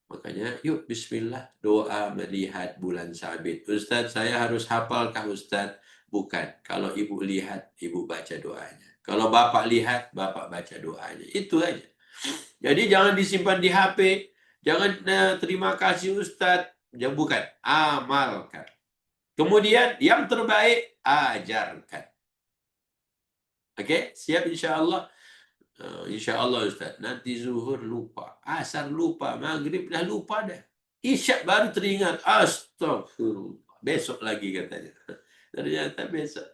Speaker 2: Makanya yuk bismillah, doa melihat bulan sabit. Ustadz, saya harus hafalkah Ustadz? Bukan. Kalau ibu lihat, ibu baca doanya. Kalau bapak lihat, bapak baca doanya. Itu aja. Jadi jangan disimpan di HP. Jangan terima kasih Ustadz. Ya, bukan. Amalkan. Kemudian yang terbaik, ajarkan. Oke, siap insya Allah. Insya Allah Ustaz. Nanti zuhur lupa. Asar lupa. Maghrib dah lupa dah. Isya baru teringat. Astagfirullah. Besok lagi katanya. Ternyata besok.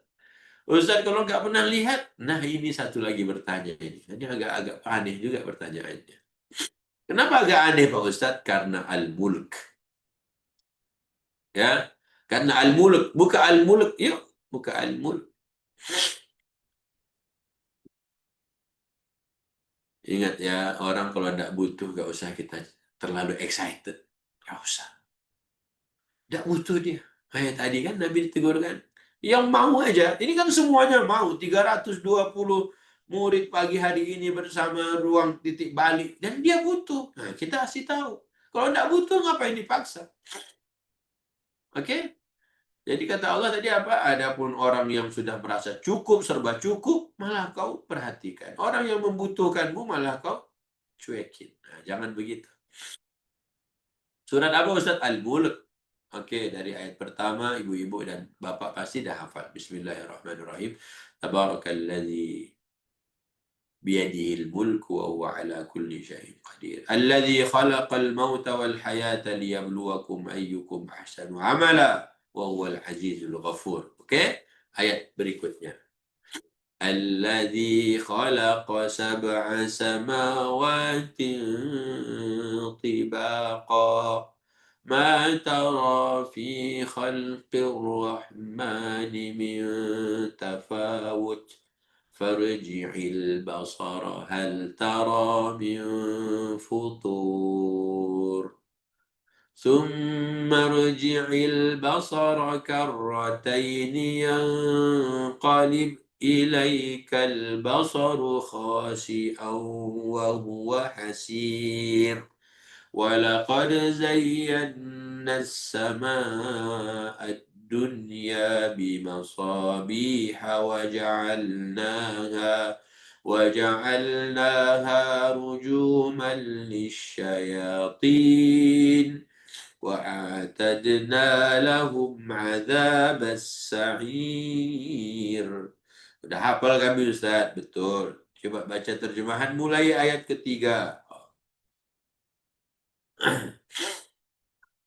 Speaker 2: Ustaz kalau nggak pernah lihat. Nah ini satu lagi bertanya ini. Ini agak aneh juga pertanyaannya. Kenapa agak aneh Pak Ustaz? Karena al-mulk. Ya. Karena al-mulk. Buka al-mulk. Yuk. Buka al-mulk. Ingat ya, orang kalau tidak butuh, nggak usah kita terlalu excited. Nggak usah. Nggak butuh dia. Kayak tadi kan Nabi ditegur kan. Yang mau aja. Ini kan semuanya mau. 320 murid pagi hari ini bersama ruang titik balik. Dan dia butuh. Nah, kita kasih tahu. Kalau nggak butuh, ngapain dipaksa? Oke? Jadi kata Allah tadi apa? Adapun orang yang sudah merasa cukup, serba cukup, malah kau perhatikan. Orang yang membutuhkanmu, malah kau cuekin. Nah, jangan begitu. Surat apa Ustaz? Al-Mulk. Oke, dari ayat pertama, ibu-ibu dan bapak pasti dah hafal. Bismillahirrahmanirrahim. Tabarakalladzi biyadihil mulku wa huwa ala kulli syai'in qadir. Alladzi khalaqal mauta wal hayata liyabluwakum ayyukum ahsanu amala wa huwal azizul ghafur. Oke? Ayat berikutnya. Alladzi khalaqa sab'a samawatin tibaqa ma tara fi khalqir rahmani min tafawut farji'il basara hal tara min futur ثم ارجع البصر كرتين ينقلب إليك البصر خاسئا وهو حسير ولقد زينا السماء الدنيا بمصابيح وجعلناها رجوما للشياطين وأعتدنا لهم عذاب السعير. Udah hafal kami Ustaz? Betul. Coba baca terjemahan mulai ayat ketiga.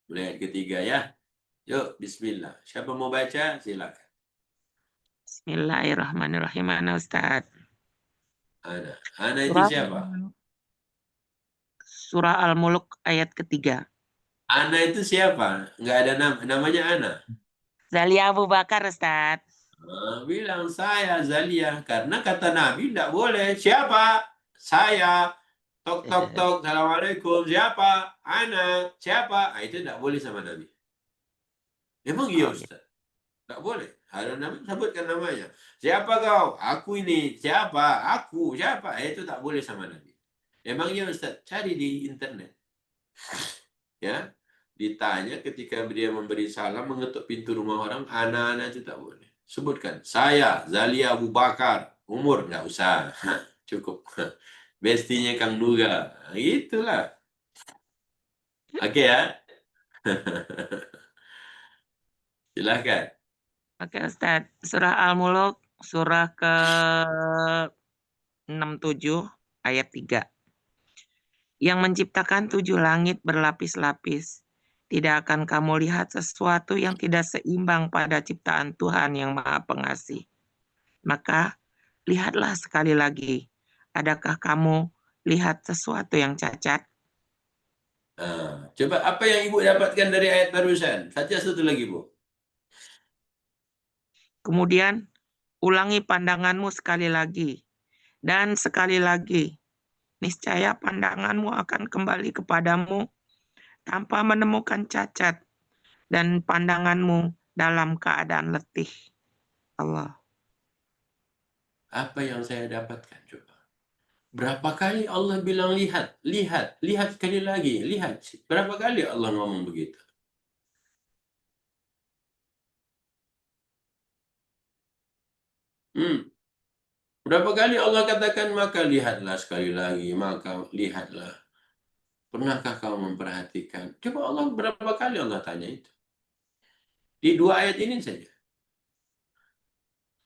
Speaker 2: Mulai ayat ketiga ya. Yuk, bismillah. Siapa mau baca? Silakan.
Speaker 4: Bismillahirrahmanirrahim. Ana Ustaz.
Speaker 2: Ana itu siapa?
Speaker 4: Surah Al-Mulk ayat ketiga.
Speaker 2: Ana itu siapa? Nggak ada namanya Ana.
Speaker 4: Zalia Abu Bakar Ustaz.
Speaker 2: Bilang saya Zalia. Karena kata Nabi tidak boleh. Siapa? Saya. Tok tok tok. Assalamualaikum. Siapa? Ana. Siapa? Itu tidak boleh sama Nabi. Memang iya Ustaz. Tidak boleh. Harus Nabi sebutkan namanya. Siapa kau? Aku ini. Siapa? Aku. Siapa? Itu tak boleh sama Nabi. Memang iya Ustaz. Cari di internet. Ya, ditanya ketika dia memberi salam mengetuk pintu rumah orang, anak-anak itu tak boleh. Sebutkan, saya Zalia Abu Bakar, umur nggak usah, cukup. Bestinya Kang Nuga, itulah. Oke ya. Silahkan.
Speaker 4: Oke Ustaz, surah Al-Mulk, surah ke-67 ayat 3. Yang menciptakan 7 langit berlapis-lapis. Tidak akan kamu lihat sesuatu yang tidak seimbang pada ciptaan Tuhan yang Maha Pengasih. maka lihatlah sekali lagi. Adakah kamu lihat sesuatu yang cacat?
Speaker 2: Coba apa yang Ibu dapatkan dari ayat barusan? Baca satu lagi, Bu.
Speaker 4: Kemudian ulangi pandanganmu sekali lagi dan sekali lagi. Niscaya pandanganmu akan kembali kepadamu tanpa menemukan cacat dan pandanganmu dalam keadaan letih. Allah.
Speaker 2: Apa yang saya dapatkan coba? Berapa kali Allah bilang lihat, lihat, lihat sekali lagi, lihat. Berapa kali Allah ngomong begitu? Berapa kali Allah katakan maka lihatlah sekali lagi, maka lihatlah. Pernahkah kau memperhatikan? Coba Allah berapa kali Allah tanya itu? Di 2 ayat ini saja.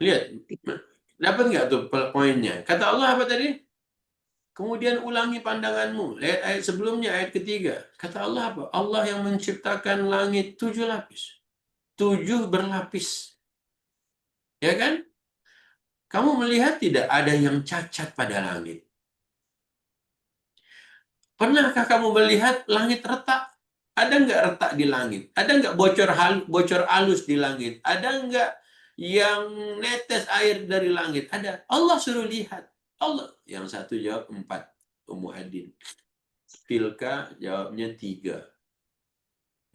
Speaker 2: Lihat, dapat nggak tuh poinnya? Kata Allah apa tadi? Kemudian ulangi pandanganmu. Lihat ayat sebelumnya, ayat ketiga. Kata Allah apa? Allah yang menciptakan langit 7 lapis. 7 berlapis. Ya kan? Kamu melihat tidak ada yang cacat pada langit? Pernahkah kamu melihat langit retak? Ada nggak retak di langit? Ada nggak bocor halus di langit? Ada nggak yang netes air dari langit? Ada. Allah suruh lihat. Allah. Yang satu jawab 4. Ummu Adin. Filka jawabnya 3.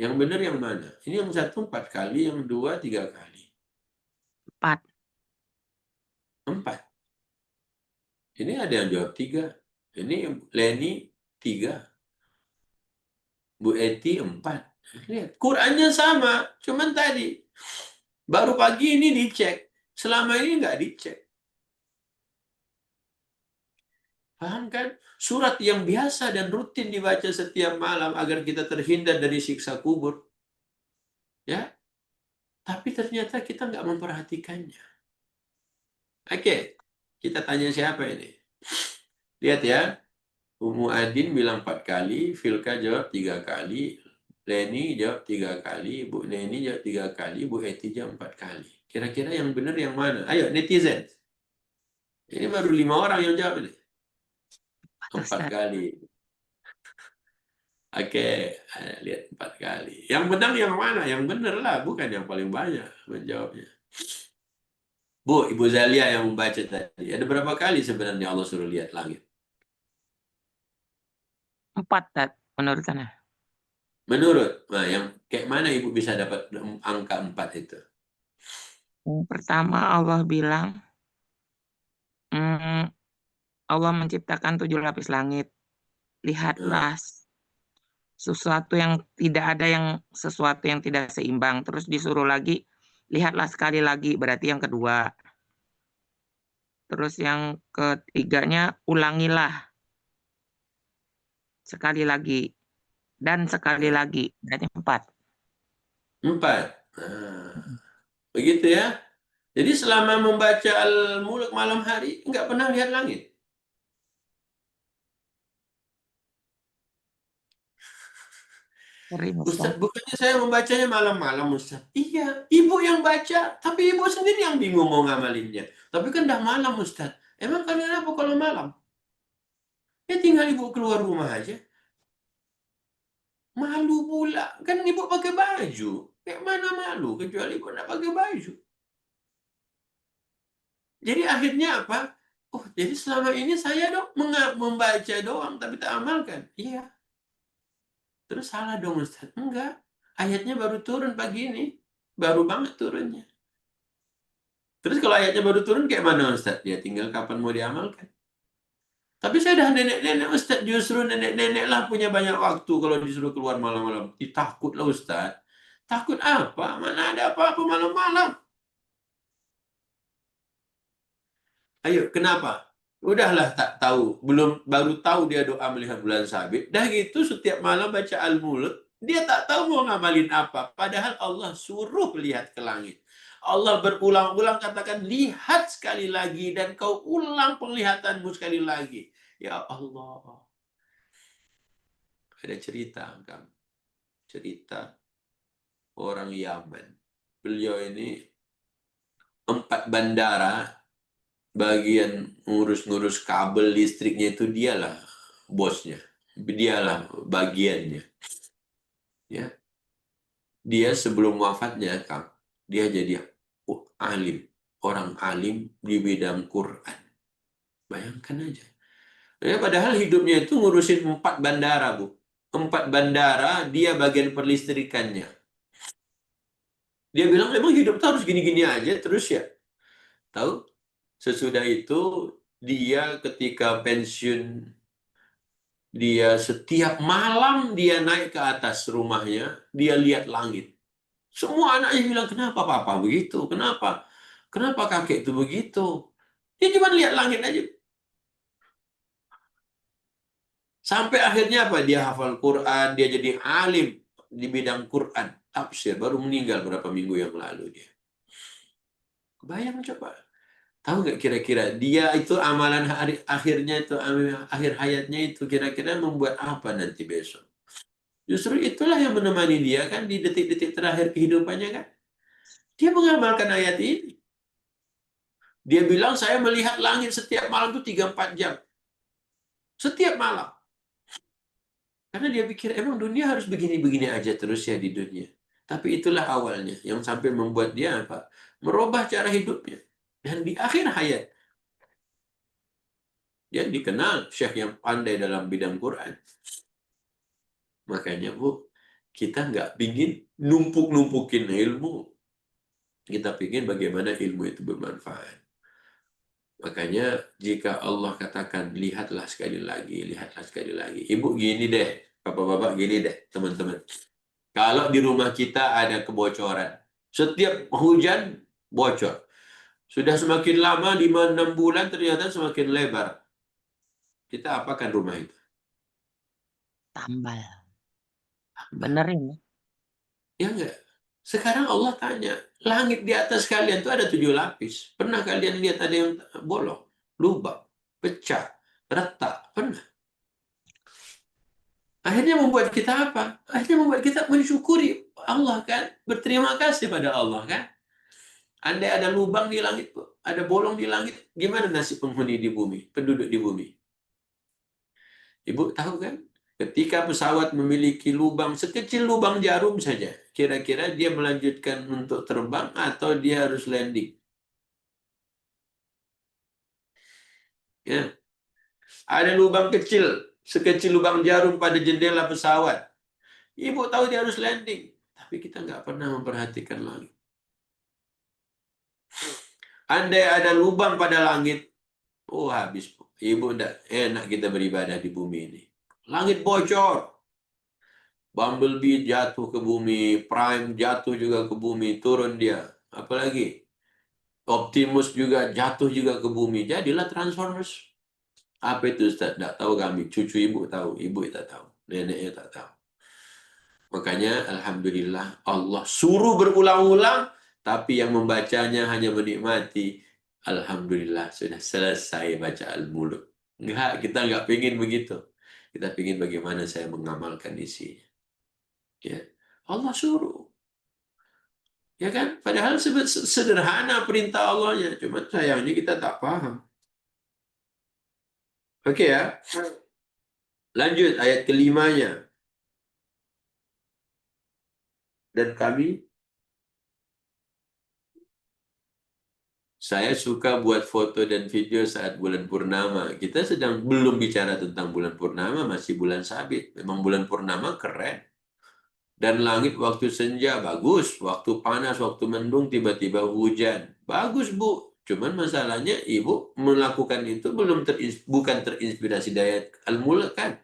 Speaker 2: Yang benar yang mana? Ini yang satu 4 kali, yang 2 3 kali.
Speaker 4: 4.
Speaker 2: 4. Ini ada yang jawab 3. Ini Leni 3. Bu Eti 4. Lihat, Qurannya sama. Cuman tadi, baru pagi ini dicek. Selama ini nggak dicek. Paham kan? Surat yang biasa dan rutin dibaca setiap malam agar kita terhindar dari siksa kubur. Ya, tapi ternyata kita nggak memperhatikannya. Oke, kita tanya siapa ini? Lihat ya, Ummu Adin bilang 4 kali, Filka jawab 3 kali, Leni jawab 3 kali, Bu Neni jawab 3 kali, Bu Eti jawab 4 kali. Kira-kira yang benar yang mana? Ayo, netizen. Ini baru 5 orang yang jawab ini. 4 kali. Oke, lihat 4 kali. Yang benar yang mana? Yang benar lah, bukan yang paling banyak menjawabnya. Bu, Ibu Zalia yang membaca tadi. Ada berapa kali sebenarnya Allah suruh lihat langit?
Speaker 4: 4, menurut Anda.
Speaker 2: Menurut, nah yang kayak mana Ibu bisa dapat angka 4 itu?
Speaker 4: Yang pertama Allah bilang, Allah menciptakan 7 lapis langit. Lihatlah sesuatu yang tidak seimbang. Terus disuruh lagi, lihatlah sekali lagi, berarti yang kedua. Terus yang ketiganya, ulangilah sekali lagi. Dan sekali lagi, berarti 4.
Speaker 2: 4. Begitu ya. Jadi selama membaca Al-Mulk malam hari, nggak pernah lihat langit. Ustaz, bukannya saya membacanya malam-malam, Ustaz. Iya, Ibu yang baca, tapi Ibu sendiri yang bingung mau ngamalinnya. Tapi kan udah malam, Ustaz. Emang kalian apa kalau malam? Ya tinggal Ibu keluar rumah aja. Malu pula. Kan Ibu pakai baju. Kayak mana malu, kecuali Ibu nggak pakai baju. Jadi akhirnya apa? Oh, jadi selama ini saya membaca doang, tapi tak amalkan. Iya. Terus salah dong, Ustaz. Enggak. Ayatnya baru turun pagi ini. Baru banget turunnya. Terus kalau ayatnya baru turun kayak mana, Ustaz? Ya tinggal kapan mau diamalkan. Tapi saya dah nenek-nenek, Ustaz. Justru nenek-nenek lah punya banyak waktu kalau disuruh keluar malam-malam. Takut lah, Ustaz. Takut apa? Mana ada apa-apa malam-malam. Ayo, kenapa? Udahlah tak tahu. Baru tahu dia doa melihat bulan sabit. Dah gitu setiap malam baca Al-Mulk. Dia tak tahu mau ngamalin apa. Padahal Allah suruh lihat ke langit. Allah berulang-ulang katakan, lihat sekali lagi dan kau ulang penglihatanmu sekali lagi. Ya Allah. Ada cerita, kan? Cerita orang Yaman. Beliau ini 4 bandara bagian ngurus-ngurus kabel listriknya itu dialah bosnya, dialah bagiannya. Ya, dia sebelum wafatnya, Kang, dia jadi alim, orang alim di bidang Quran. Bayangkan aja. Ya, padahal hidupnya itu ngurusin 4 bandara, Bu. 4 bandara, dia bagian perlistrikannya. Dia bilang, emang hidup tuh harus gini-gini aja terus ya? Tahu? Sesudah itu, dia ketika pensiun, dia setiap malam dia naik ke atas rumahnya, dia lihat langit. Semua anaknya bilang, kenapa papa begitu? Kenapa? Kenapa kakek itu begitu? Dia cuma lihat langit aja. Sampai akhirnya apa? Dia hafal Quran, dia jadi alim di bidang Quran. Tafsir, baru meninggal berapa minggu yang lalu dia. Bayang coba. Tahu nggak kira-kira dia itu amalan hari akhirnya itu, akhir hayatnya itu kira-kira membuat apa nanti besok? Justru itulah yang menemani dia kan di detik-detik terakhir kehidupannya kan. Dia mengamalkan ayat ini. Dia bilang saya melihat langit setiap malam itu 3-4 jam. Setiap malam. Karena dia pikir emang dunia harus begini-begini aja terus ya di dunia. Tapi itulah awalnya yang sampai membuat dia apa? Merubah cara hidupnya. Dan di akhir hayat dia dikenal syekh yang pandai dalam bidang Quran. Makanya Bu, kita nggak pingin numpuk-numpukin ilmu. Kita pingin bagaimana ilmu itu bermanfaat. Makanya jika Allah katakan, lihatlah sekali lagi, lihatlah sekali lagi. Ibu gini deh, bapak-bapak gini deh, teman-teman. Kalau di rumah kita ada kebocoran, setiap hujan bocor. Sudah semakin lama, 5-6 bulan, ternyata semakin lebar. Kita apakan rumah itu?
Speaker 4: Tambal. Benerin.
Speaker 2: Ya enggak? Sekarang Allah tanya, langit di atas kalian itu ada 7 lapis. Pernah kalian lihat ada yang bolong, lubang, pecah, retak? Pernah? Akhirnya membuat kita apa? Akhirnya membuat kita mensyukuri Allah kan? Berterima kasih pada Allah kan? Andai ada lubang di langit, ada bolong di langit, gimana nasib penghuni di bumi, penduduk di bumi? Ibu tahu kan? Ketika pesawat memiliki lubang sekecil lubang jarum saja, kira-kira dia melanjutkan untuk terbang atau dia harus landing? Ya. Ada lubang kecil, sekecil lubang jarum pada jendela pesawat. Ibu tahu dia harus landing, tapi kita nggak pernah memperhatikan langit. Andai ada lubang pada langit, oh habis. Ibu enggak enak kita beribadah di bumi ini. Langit bocor. Bumblebee jatuh ke bumi, Prime jatuh juga ke bumi, turun dia. Apalagi Optimus juga jatuh juga ke bumi. Jadilah Transformers. Apa itu Ustaz? Tidak tahu kami. Cucu ibu tahu, ibu tak tahu, neneknya tak tahu. Makanya Alhamdulillah Allah suruh berulang-ulang, tapi yang membacanya hanya menikmati. Alhamdulillah sudah selesai baca Al-Mulk. Enggak, kita enggak pengen begitu. Kita pengen bagaimana saya mengamalkan isinya. Ya, Allah suruh. Ya kan? Padahal sederhana perintah Allahnya. Cuma sayangnya kita tak paham. Oke ya. Lanjut ayat kelimanya. Dan saya suka buat foto dan video saat bulan purnama. Kita sedang belum bicara tentang bulan purnama, masih bulan sabit. Memang bulan purnama keren. Dan langit waktu senja bagus, waktu panas, waktu mendung tiba-tiba hujan. Bagus, Bu. Cuman masalahnya ibu melakukan itu bukan terinspirasi dari Al-Mulk kan.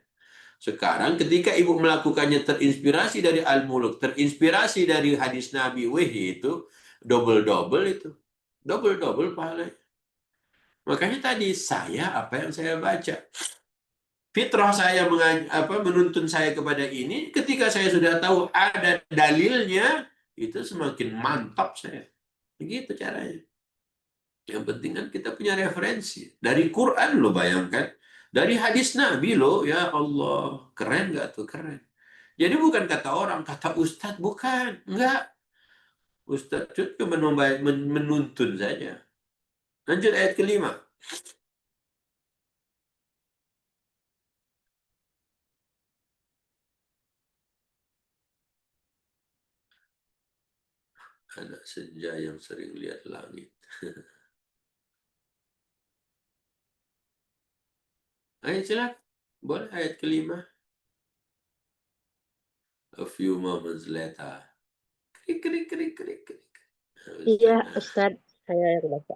Speaker 2: Sekarang ketika ibu melakukannya terinspirasi dari Al-Mulk, terinspirasi dari hadis Nabi, itu double-double itu. Double-double pahalanya. Makanya tadi apa yang saya baca. Fitrah saya menuntun saya kepada ini, ketika saya sudah tahu ada dalilnya, itu semakin mantap saya. Begitu caranya. Yang penting kan kita punya referensi. Dari Quran lo bayangkan. Dari hadis Nabi lo, ya Allah. Keren nggak tuh? Keren. Jadi bukan kata orang, kata Ustadz. Bukan. Enggak. Ustadz cuma menuntun saja. Lanjut ayat kelima. Anak senja yang sering lihat langit. Ayo silakan. Boleh ayat kelima. A few moments later. Krik, krik, krik, krik, krik.
Speaker 5: Iya, Ustaz, saya yang baca.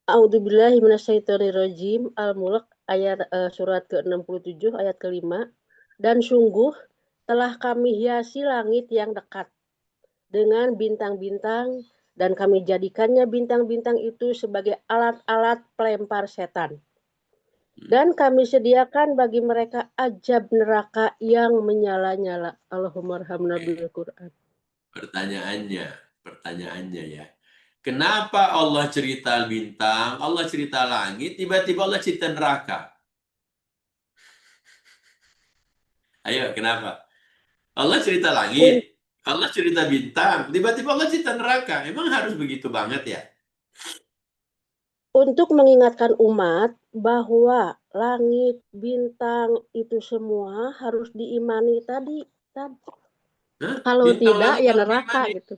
Speaker 5: A'udzubillahi minasyaitonirrajim. Al-Mulk ayat surat ke-67 ayat ke-5. Dan sungguh telah kami hiasi langit yang dekat dengan bintang-bintang dan kami jadikannya bintang-bintang itu sebagai alat-alat pelempar setan. Dan kami sediakan bagi mereka azab neraka yang menyala-nyala. Allahumma arhamna bil Qur'an.
Speaker 2: Pertanyaannya ya. Kenapa Allah cerita bintang, Allah cerita langit, tiba-tiba Allah cerita neraka? Ayo, kenapa? Allah cerita langit, Allah cerita bintang, tiba-tiba Allah cerita neraka. Emang harus begitu banget ya?
Speaker 5: Untuk mengingatkan umat bahwa langit, bintang itu semua harus diimani tadi.
Speaker 2: Hah?
Speaker 5: Kalau
Speaker 2: Bintang
Speaker 5: tidak
Speaker 2: langit
Speaker 5: ya
Speaker 2: harus
Speaker 5: neraka
Speaker 2: diimani.
Speaker 5: gitu.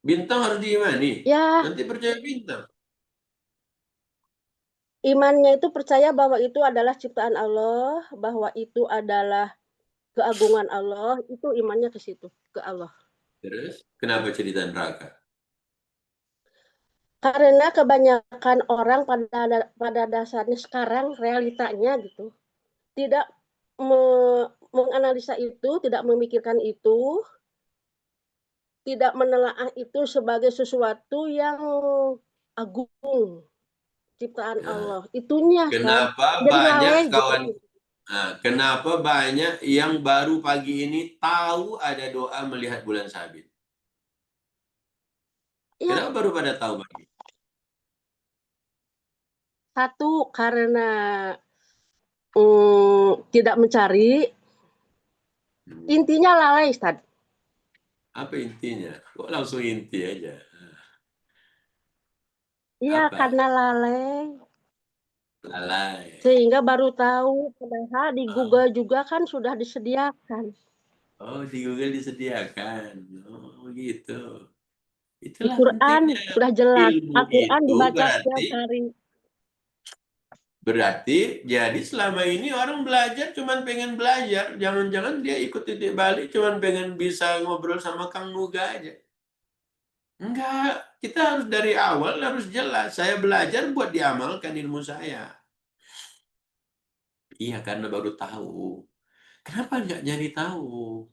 Speaker 2: Bintang harus diimani.
Speaker 5: Ya,
Speaker 2: Nanti percaya bintang.
Speaker 5: imannya itu percaya bahwa itu adalah ciptaan Allah, bahwa itu adalah keagungan Allah, itu imannya ke situ, ke Allah.
Speaker 2: Terus, kenapa cerita neraka?
Speaker 5: Karena kebanyakan orang pada dasarnya sekarang realitanya gitu, tidak menganalisa itu, tidak memikirkan itu, tidak menelaah itu sebagai sesuatu yang agung, ciptaan
Speaker 2: Ya.
Speaker 5: Allah. Itunya,
Speaker 2: Kenapa
Speaker 5: jadi
Speaker 2: banyak
Speaker 5: lalai
Speaker 2: kawan?
Speaker 5: gitu.
Speaker 2: Nah, kenapa banyak yang baru pagi ini tahu ada doa melihat bulan sabit?
Speaker 5: Ya,
Speaker 2: Kenapa baru pada tahu pagi?
Speaker 5: satu karena tidak mencari, intinya lalai, Ustaz.
Speaker 2: Apa intinya? Kok langsung inti aja?
Speaker 5: Iya,
Speaker 2: Apa?
Speaker 5: karena lalai.
Speaker 2: Lalai.
Speaker 5: Sehingga baru tahu, padahal di
Speaker 2: Oh.
Speaker 5: Google juga kan sudah disediakan.
Speaker 2: Oh, di Google disediakan. Oh, gitu.
Speaker 5: Di
Speaker 2: Itulah
Speaker 5: Quran
Speaker 2: pentingnya.
Speaker 5: sudah jelas.
Speaker 2: Ilmu
Speaker 5: Al-Quran
Speaker 2: itu
Speaker 5: dibaca setiap hari.
Speaker 2: berarti jadi selama ini orang belajar cuman pengen belajar. Jangan-jangan dia ikut titik balik cuman pengen bisa ngobrol sama Kang Nuga aja. Enggak, kita harus dari awal harus jelas. Saya belajar buat diamalkan ilmu saya. Iya, karena baru tahu. Kenapa nggak nyari tahu?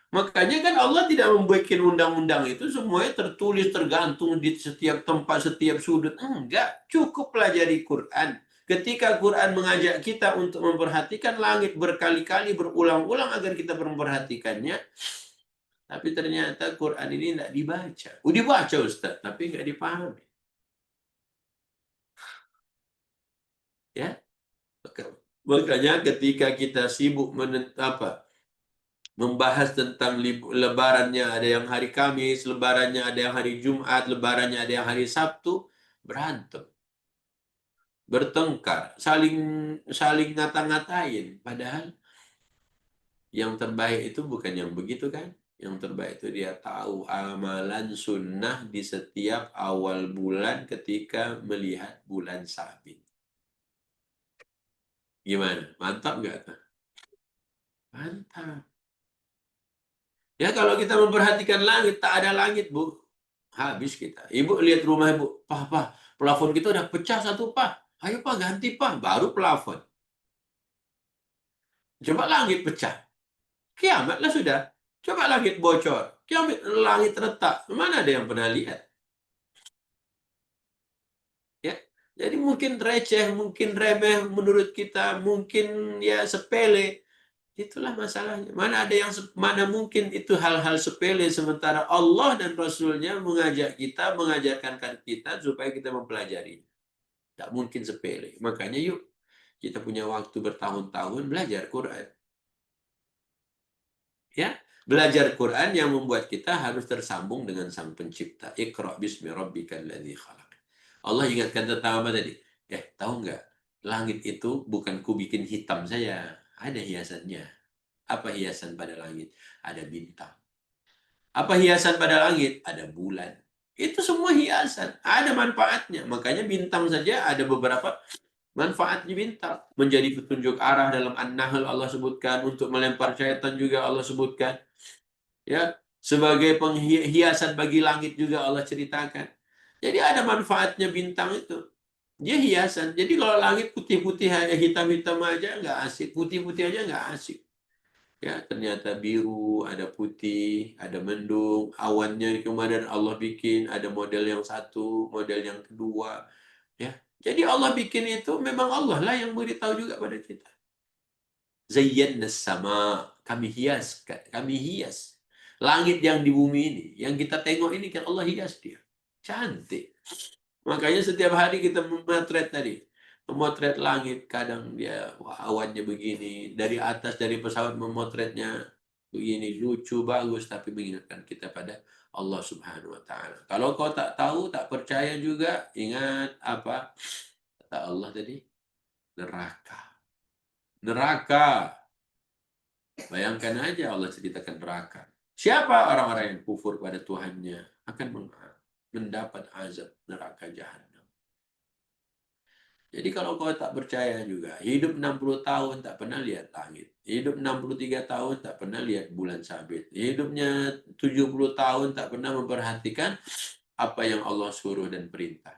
Speaker 2: Makanya kan Allah tidak membuat undang-undang itu semuanya tertulis, tergantung di setiap tempat, setiap sudut. Enggak, cukup pelajari Quran. Ketika Quran mengajak kita untuk memperhatikan langit berkali-kali, berulang-ulang agar kita memperhatikannya. Tapi ternyata Quran ini tidak dibaca. Dibaca Ustaz, tapi nggak dipahami. Ya, makanya ketika kita sibuk membahas tentang lebarannya, ada yang hari Kamis, lebarannya ada yang hari Jumat, lebarannya ada yang hari Sabtu, berantem, bertengkar, saling ngata-ngatain. Padahal yang terbaik itu bukan yang begitu kan? Yang terbaik itu dia tahu amalan sunnah di setiap awal bulan ketika melihat bulan sabit. Gimana? Mantap nggak tuh? Mantap. Ya kalau kita memperhatikan langit, tak ada langit, Bu. Habis kita. Ibu lihat rumah ibu. Pak, plafon kita udah pecah satu, Pak. Ayo, Pak, ganti, Pak. Baru plafon. Coba langit pecah. Kiamatlah sudah. Coba langit bocor. Kiamat, langit retak. Mana ada yang pernah lihat? Ya. Jadi mungkin receh, mungkin remeh menurut kita, mungkin ya sepele. Itulah masalahnya. Mana mungkin itu hal-hal sepele sementara Allah dan Rasulnya mengajarkan kita supaya kita mempelajari. Tak mungkin sepele. Makanya yuk kita punya waktu bertahun-tahun belajar Quran. Ya, Belajar Quran yang membuat kita harus tersambung dengan Sang Pencipta. Iqra bismi rabbikal ladzi khalaq. Allah ingatkan tentang apa tadi? Tahu nggak? Langit itu bukan ku bikin hitam saja. Ada hiasannya. Apa hiasan pada langit? Ada bintang. Apa hiasan pada langit? Ada bulan. Itu semua hiasan. Ada manfaatnya. Makanya bintang saja ada beberapa manfaatnya bintang. Menjadi petunjuk arah dalam An-Nahl Allah sebutkan. Untuk melempar syaitan juga Allah sebutkan. Ya, sebagai penghiasan bagi langit juga Allah ceritakan. Jadi ada manfaatnya bintang itu. Dia hiasan. Jadi kalau langit putih-putih, hitam-hitam aja nggak asik. Putih-putih aja nggak asik. Ya, ternyata biru, ada putih, ada mendung. Awannya kemudian Allah bikin ada model yang satu, model yang kedua. Ya, jadi Allah bikin itu memang Allah lah yang beritahu juga pada kita. Zayyana sama, kami hias, kami hias. Langit yang di bumi ini, yang kita tengok ini kan Allah hias dia. Cantik. Makanya setiap hari kita memotret tadi. Memotret langit, kadang dia awannya begini. Dari atas, dari pesawat memotretnya begini. Lucu, bagus, tapi mengingatkan kita pada Allah Subhanahu wa Ta'ala. Kalau kau tak tahu, tak percaya juga, ingat apa? Kata Allah tadi, neraka. Neraka. Bayangkan aja Allah ceritakan neraka. Siapa orang-orang yang kufur pada Tuhannya akan mendapat azab neraka jahanam. Jadi kalau kau tak percaya juga, hidup 60 tahun tak pernah lihat langit. Hidup 63 tahun tak pernah lihat bulan sabit. Hidupnya 70 tahun tak pernah memperhatikan apa yang Allah suruh dan perintah.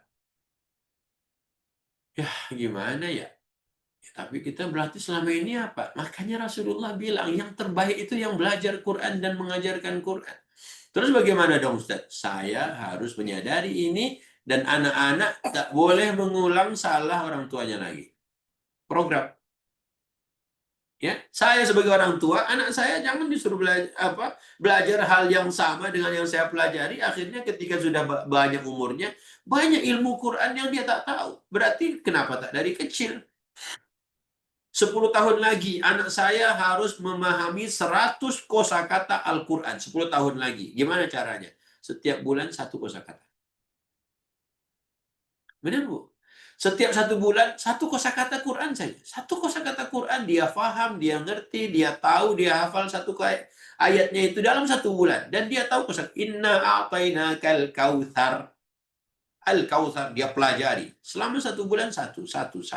Speaker 2: Ya, gimana ya? Tapi kita berarti selama ini apa? Makanya Rasulullah bilang, yang terbaik itu yang belajar Quran dan mengajarkan Quran. Terus bagaimana dong Ustaz? Saya harus menyadari ini dan anak-anak tak boleh mengulang salah orang tuanya lagi. Program. Ya, saya sebagai orang tua, anak saya jangan disuruh belajar hal yang sama dengan yang saya pelajari. Akhirnya ketika sudah banyak umurnya, banyak ilmu Quran yang dia tak tahu. Berarti kenapa tak dari kecil? 10 tahun lagi, anak saya harus memahami 100 kosakata Al-Quran. 10 tahun lagi. Gimana caranya? Setiap bulan 1 kosakata. Benar, Bu? Setiap 1 bulan, 1 kosakata Quran saja. 1 kosakata Quran, dia faham, dia ngerti, dia tahu, dia hafal 1 ayatnya itu dalam 1 bulan. Dan dia tahu kosakata. Inna a'tainakal kautsar. Al-Kautsar dia pelajari. Selama 1 bulan 1. 10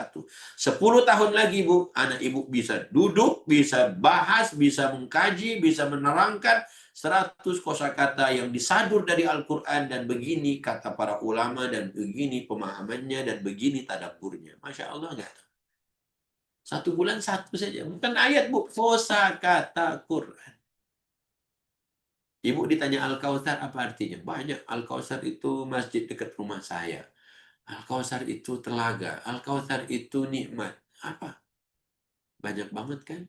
Speaker 2: tahun lagi, Bu, anak ibu bisa duduk, bisa bahas, bisa mengkaji, bisa menerangkan 100 kosakata yang disadur dari Al-Quran. Dan begini kata para ulama, dan begini pemahamannya, dan begini tadabburnya. Masya Allah nggak? 1 bulan 1 saja. Bukan ayat, Bu. Kosakata Quran. Ibu ditanya Al-Kautsar apa artinya? Banyak. Al-Kautsar itu masjid dekat rumah saya. Al-Kautsar itu telaga. Al-Kautsar itu nikmat. Apa? Banyak banget kan?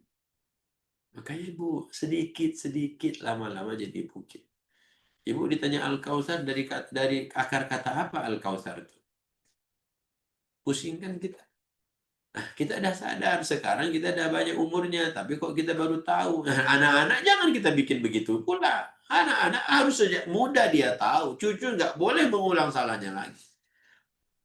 Speaker 2: Makanya Ibu, sedikit-sedikit lama-lama jadi bukit. Ibu ditanya Al-Kautsar dari akar kata apa Al-Kautsar itu? Pusing kan kita? Nah, kita udah sadar. Sekarang kita udah banyak umurnya. Tapi kok kita baru tahu? Nah, anak-anak jangan kita bikin begitu pula. Anak-anak harus sejak muda dia tahu. Cucu nggak boleh mengulang salahnya lagi.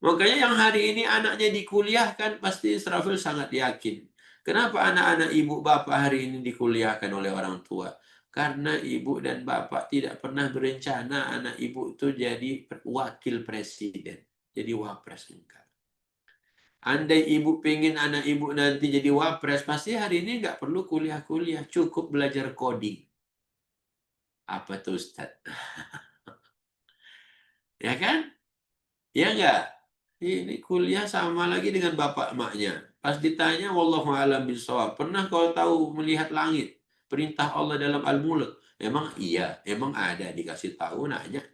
Speaker 2: Makanya yang hari ini anaknya dikuliahkan, pasti Israfil sangat yakin. Kenapa anak-anak ibu bapak hari ini dikuliahkan oleh orang tua? Karena ibu dan bapak tidak pernah berencana anak ibu itu jadi wakil presiden. Jadi wapres enggak. Andai ibu pengen anak ibu nanti jadi wapres, pasti hari ini nggak perlu kuliah-kuliah. Cukup belajar coding. Apa tuh Ustaz? Ya kan? Ya nggak? Ini kuliah sama lagi dengan bapak emaknya. Pas ditanya, wallahu a'lam bishawab, pernah kau tahu melihat langit? Perintah Allah dalam Al-Mulk. Emang iya, emang ada. Dikasih tahu, nanya.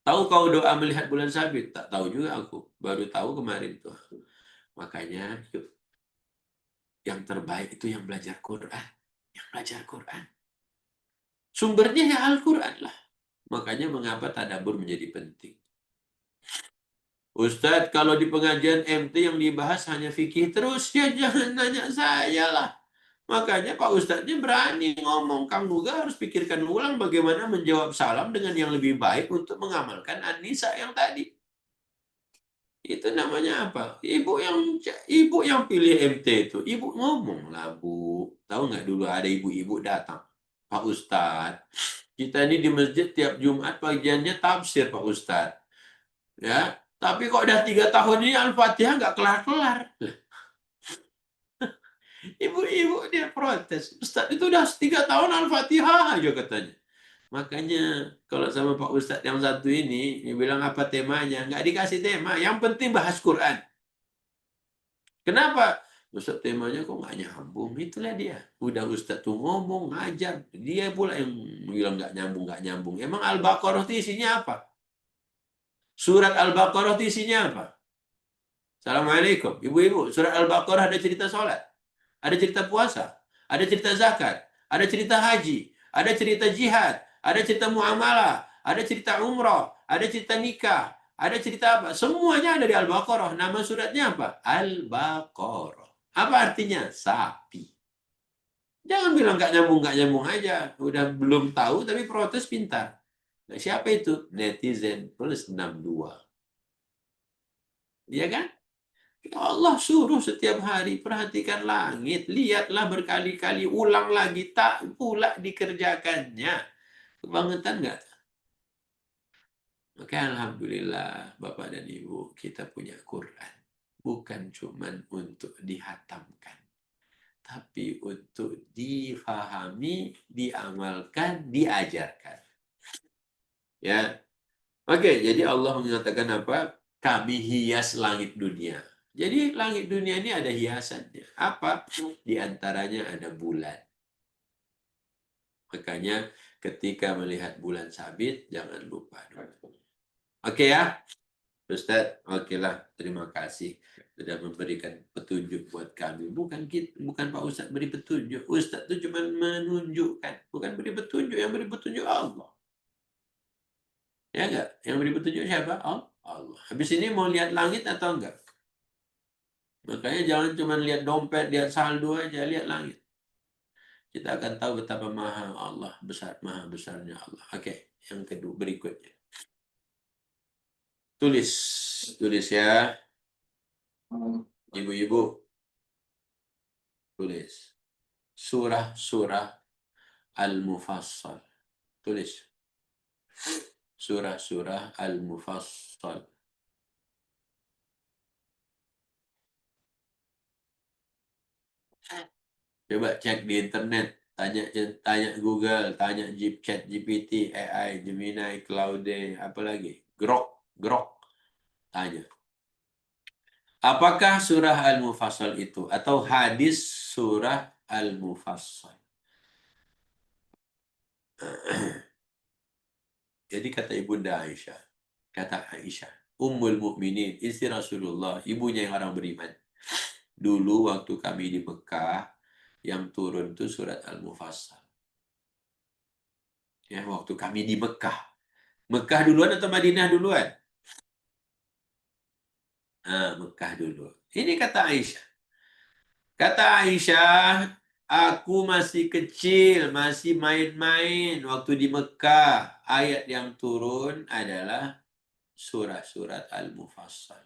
Speaker 2: Tahu kau doa melihat bulan sabit? Tak tahu juga aku. Baru tahu kemarin tuh. Makanya, yuk. Yang terbaik itu yang belajar Quran. Yang belajar Quran. Sumbernya ya Al-Quran lah. Makanya mengapa tadabbur menjadi penting. Ustadz, kalau di pengajian MT yang dibahas hanya fikih terus, ya jangan nanya saya lah. Makanya Pak Ustadznya berani ngomong. Kamu juga harus pikirkan ulang bagaimana menjawab salam dengan yang lebih baik untuk mengamalkan An-Nisa yang tadi. Itu namanya apa? Ibu yang pilih MT itu, ibu ngomong lah, Bu. Tahu nggak dulu ada ibu-ibu datang, Pak Ustadz, kita ini di masjid tiap Jumat bagiannya tafsir Pak Ustadz, ya. Tapi kok udah 3 tahun ini Al-Fatihah nggak kelar-kelar. Ibu-ibu dia protes, Ustadz itu udah 3 tahun Al-Fatihah aja katanya. Makanya kalau sama Pak Ustadz yang satu ini, dia bilang apa temanya? Nggak dikasih tema, yang penting bahas Quran. Kenapa? Ustadz temanya kok nggak nyambung? Itulah dia. Udah Ustadz tuh ngomong, ngajar. Dia pula yang bilang nggak nyambung. Emang Al-Baqarah itu isinya apa? Surat Al-Baqarah itu isinya apa? Assalamualaikum. Ibu-ibu, surat Al-Baqarah ada cerita sholat. Ada cerita puasa. Ada cerita zakat. Ada cerita haji. Ada cerita jihad. Ada cerita muamalah. Ada cerita umrah. Ada cerita nikah. Ada cerita apa? Semuanya ada di Al-Baqarah. Nama suratnya apa? Al-Baqarah. Apa artinya? Sapi. Jangan bilang nggak nyambung aja. Udah belum tahu tapi protes pintar. Nah, siapa itu? Netizen plus 62. Iya kan? Allah suruh setiap hari perhatikan langit. Lihatlah berkali-kali. Ulang lagi. Tak pula dikerjakannya. Kebangetan nggak? Maka alhamdulillah Bapak dan Ibu kita punya Quran. Bukan cuman untuk dihatamkan. Tapi untuk difahami, diamalkan, diajarkan. Ya. Oke, jadi Allah mengatakan apa? Kami hias langit dunia. Jadi langit dunia ini ada hiasannya. Apa? Di antaranya ada bulan. Makanya ketika melihat bulan sabit, jangan lupa. Oke ya, Ustadz. Oke lah, terima kasih sudah memberikan petunjuk buat kami. Bukan Pak Ustadz beri petunjuk. Ustadz itu cuma menunjukkan. Bukan beri petunjuk, yang beri petunjuk Allah. Ya enggak? Yang beri petunjuk siapa? Allah. Habis ini mau lihat langit atau enggak? Makanya jangan cuma lihat dompet, lihat saldo aja, lihat langit. Kita akan tahu betapa maha Allah, maha besarnya Allah. Oke, yang kedua berikutnya. Tulis ya. Ibu-ibu. Tulis. Surah-surah Al-Mufassal. Tulis. Surah-surah Al-Mufassal. Coba cek di internet, tanya Google, tanya Chat GPT, AI, Gemini, Claude, apa lagi? Grok. Tanya. Apakah surah Al-Mufassal itu atau hadis surah Al-Mufassal? Jadi kata Ibunda Aisyah, Ummul Mukminin, istri Rasulullah, ibunya yang orang beriman. Dulu waktu kami di Mekah, yang turun itu surat Al-Mufassal. Ya, waktu kami di Mekah. Mekah duluan atau Madinah duluan? Mekah dulu. Ini kata Aisyah. Kata Aisyah, aku masih kecil, masih main-main waktu di Mekah. Ayat yang turun adalah surat-surat Al-Mufassal.